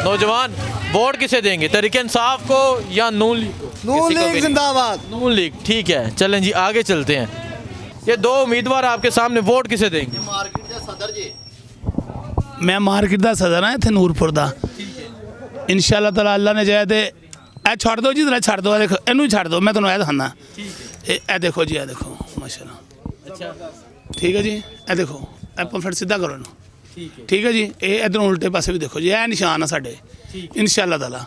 Speaker 1: नौजवान वोट किसे देंगे, तहरीक इंसाफ को या नून लीग को?
Speaker 16: नून लीग जिंदाबाद।
Speaker 1: नून लीग, ठीक है। चलें जी आगे चलते हैं, ये दो उम्मीदवार आपके सामने, वोट किसे देंगे?
Speaker 18: मैं मार्केट का सदर हाँ, इतने नूरपुर का। इंशाल्लाह ताला अल्लाह ने चाहे तो ए छड़ दो जी, जरा छड़ दो, देखो इनू छड़ दो, मैं तुम्हें दिखाना। ए देखो जी, ए देखो माशाल्लाह, ठीक है जी, ए देखो ए फिर सीधा करो इनू, ठीक है जी। ये इधर उल्टे पासे भी देखो जी, ए निशान है साडे इंशाल्लाह ताला।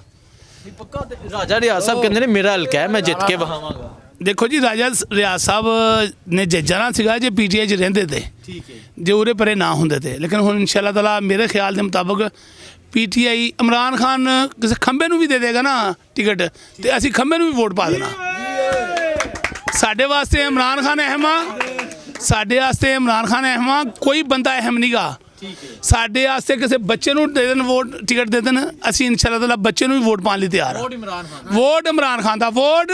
Speaker 1: राजा रियाज साहब कहते हैं मेरा हल्का है, मैं जित के बहावांगा।
Speaker 18: देखो जी, राजा रियाज साहब ने जाना सीगा जे पीटीआई च रहिंदे थे, जो उरे परे ना होंदे थे, लेकिन हुण इंशाल्लाह ताला मेरे ख्याल के मुताबिक पीटीआई इमरान खान किसी खंबे नूं भी दे देगा ना टिकट, तो असीं खंबे नूं भी वोट पा देना। साडे वास्ते इमरान खान अहम आ, साडे वास्ते इमरान खान अहम आ, कोई बंदा अहम नहीं गा। साडे वास्ते किसी बच्चे नूं दे देन वोट, टिकट दे देन, असीं इंशाल्लाह ताला बच्चे नूं भी वोट पाने लई तैयार। वोट इमरान खान दा, वोट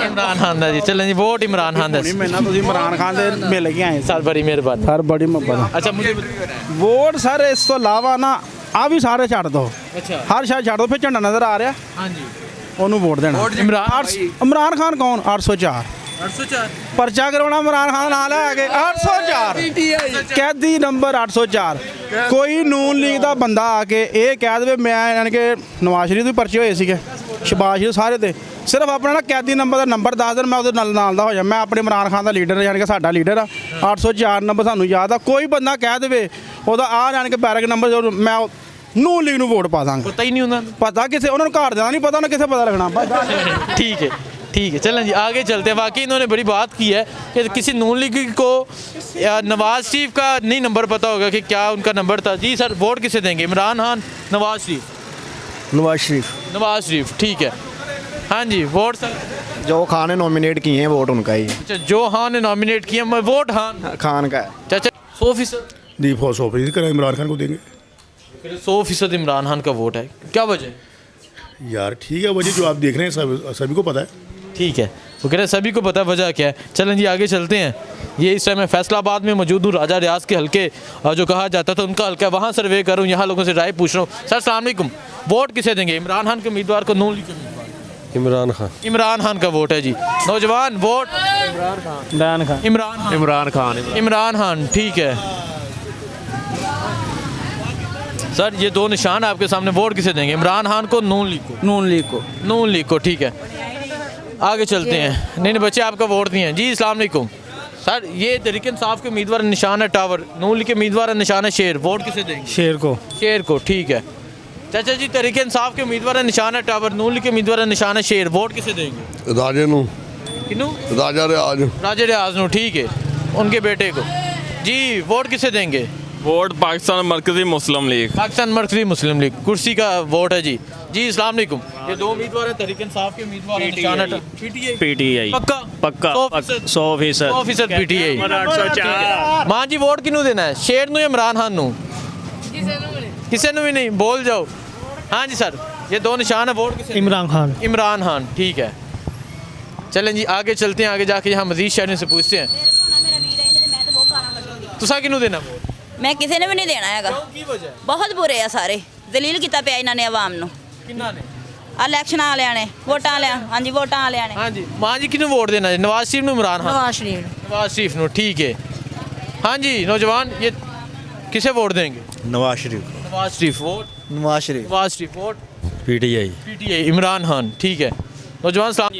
Speaker 1: इमरान खान दा जी। चलें जी, वोट इमरान खान दा।
Speaker 16: मैं तो इमरान खान दे मिल गया है
Speaker 1: सर, बड़ी मेहरबानी
Speaker 16: सर, बड़ी मोहब्बत।
Speaker 1: अच्छा मुझे
Speaker 16: वोट सर इस तो इलावा ना आ भी सारे छड़ दो,
Speaker 1: अच्छा
Speaker 16: हर शायद छड़ दो, फिर झंडा नजर आ रहा,
Speaker 1: हाँ जी,
Speaker 16: ओनू वोट देना। इमरान खान कौन? 804 पर्चा करवाना इमरान खान नाल है आगे 804 कैदी नंबर 804। कोई नून लीग का बंदा आके ये कह दे मैं यानी कि नवाज शरीफ के पर्चे होए सीगे, शबाज शरीफ सारे ते, सिर्फ अपना ना कैदी नंबर का नंबर दस दिन मैं उहदे नाल दा हो जा, मैं अपने इमरान खान का लीडर यानी कि साडा लीडर आ। 804 नंबर सानू याद आ, कोई बंदा कह दे ओहदा आ यानी कि बैरक नंबर मैं ਨੂਨ ਲੀਗ ਨੂੰ ਵੋਟ ਪਾ ਦਾਂਗੇ।
Speaker 1: ਪਤਾ ਹੀ ਨਹੀਂ ਉਹਨਾਂ
Speaker 16: ਪਤਾ ਕਿਸੇ ਉਹਨਾਂ ਨੂੰ ਘਰ ਦਾ नहीं पता, उन्हें किसे पता लगना। बस
Speaker 1: ठीक है चलें जी आगे चलते हैं। वाकई इन्होंने बड़ी बात की है कि किसी नून लीग को नवाज शरीफ का नहीं नंबर पता होगा कि क्या उनका नंबर था। जी सर वोट किसे देंगे, इमरान खान नवाज शरीफ? नवाज शरीफ ठीक है। हाँ जी वोट सर?
Speaker 19: जो खान ने नॉमिनेट किए हैं वोट उनका ही।
Speaker 1: अच्छा जो खान ने नॉमिनेट किया वोट
Speaker 19: खान का है।
Speaker 1: चाचा 100%
Speaker 13: दी 100% करें इमरान खान को देंगे।
Speaker 1: 100% इमरान खान का वोट है, क्या वजह?
Speaker 13: यार ठीक है, वजह जो आप देख रहे हैं सभी को पता है।
Speaker 1: ठीक है वो कह रहे हैं सभी को पता है वजह क्या है। चलें जी आगे चलते हैं। ये इस टाइम मैं फैसलाबाद में मौजूद हूँ, राजा रियाज के हल्के जो कहा जाता था उनका हल्का है, वहाँ सर्वे कर रहा हूँ, यहाँ लोगों से राय पूछ रहा हूँ। सर अस्सलाम वालेकुम, वोट किसे देंगे, इमरान खान के उम्मीदवार को, नून लीग के उम्मीदवार? इमरान खान का वोट है जी। नौजवान वोट इमरान खान ठीक है। सर ये दो निशान आपके सामने, वोट किसे देंगे, इमरान खान को, नून लीग को? नून लीग को ठीक है। आगे चलते हैं। नहीं बच्चे आपका वोट दिए हैं जी। अस्सलाम वालेकुम सर, ये तहरीक इंसाफ के उम्मीदवार निशान है टावर, नून लीग के उम्मीदवार निशान है शेर, वोट किसे देंगे? शेर को ठीक है। चाचा जी तहरीक इंसाफ के उम्मीदवार निशान है टावर, नून लीग के उम्मीदवार निशान है शेर, वोट किसे देंगे? राजा रियाज नू ठीक है, उनके बेटे को। जी वोट किसे देंगे?
Speaker 5: वोट पाकिस्तान मरकजी मुस्लिम लीग।
Speaker 1: पाकिस्तान मरकजी मुस्लिम लीग कुर्सी का वोट है जी। जी अस्सलाम वालेकुम, ये दो उम्मीदवार हैं, तहरीक इंसाफ के उम्मीदवार हैं, निशान है
Speaker 5: पीटीआई
Speaker 1: पक्का 100% पीटीआई। मां जी वोट किनू देना है, शेर नू या इमरान खान नू? किसी ने भी नहीं, बोल जाओ। हाँ जी सर ये दो निशान है, वोट किसे? इमरान खान ठीक है। चलें जी आगे चलते हैं, आगे जाके यहाँ मजीद शहरों से पूछते हैं। तुसा किनू देना वोट?
Speaker 11: मैं किसी ने भी नहीं देना है। बहुत बुरे आ सारे, दलील किया पे इन्होंने आवाम नू इलेक्शन वाले ने वोटा लिया। हाँ जी वोटा वाले ने।
Speaker 1: हाँ जी मां जी किनू वोट देना है, नवाज शरीफ नू इमरान खान? नवाज शरीफ नू ठीक है। हाँ जी नौजवान ये किसे वोट देंगे?
Speaker 19: नवाज शरीफ
Speaker 1: वोट
Speaker 19: पीटीआई
Speaker 1: इमरान खान ठीक है। नौजवान सलाम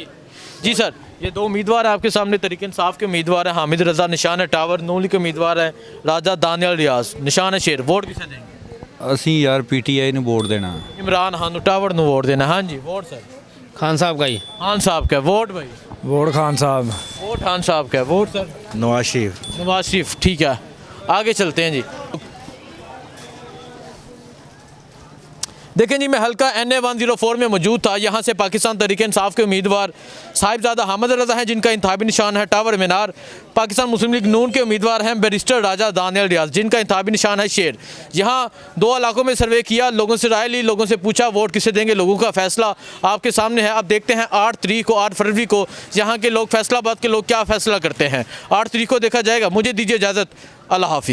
Speaker 1: जी सर, ये दो उम्मीदवार हैं आपके सामने, तहरीक इंसाफ के उम्मीदवार हैं हामिद रजा, निशान है टावर, नून लीग के उम्मीदवार हैं राजा दानियल रियाज, निशान है शेर, वोट किसे देंगे?
Speaker 7: ਅਸੀਂ यार पीटीआई ਨੂੰ ਵੋਟ देना।
Speaker 1: इमरान खान टावर ਨੂੰ वोट देना। हाँ जी वोट सर?
Speaker 5: खान साहब का ही।
Speaker 1: खान साहब का वोट भाई?
Speaker 7: वोट खान साहब।
Speaker 1: वोट खान साहब का वोट सर?
Speaker 19: नवाज
Speaker 1: शरीफ ठीक है। आगे चलते हैं जी। देखें जी मैं हल्का NA 104 में मौजूद था, यहाँ से पाकिस्तान तहरीक इंसाफ के उम्मीदवार साहिबजादा हामिद रजा हैं जिनका इंतखाबी निशान है टावर मीनार, पाकिस्तान मुस्लिम लीग नून के उम्मीदवार हैं बैरिस्टर राजा दानियल रियाज जिनका इंतखाबी निशान है शेर। यहाँ दो इलाकों में सर्वे किया, लोगों से राय ली, लोगों से पूछा वोट किसे देंगे, लोगों का फैसला आपके सामने है। अब देखते हैं 8 फरवरी को यहाँ के लोग, फैसलाबाद के लोग क्या फैसला करते हैं। 8 तारीख को देखा जाएगा। मुझे दीजिए इजाज़त, अल्लाह हाफिज़।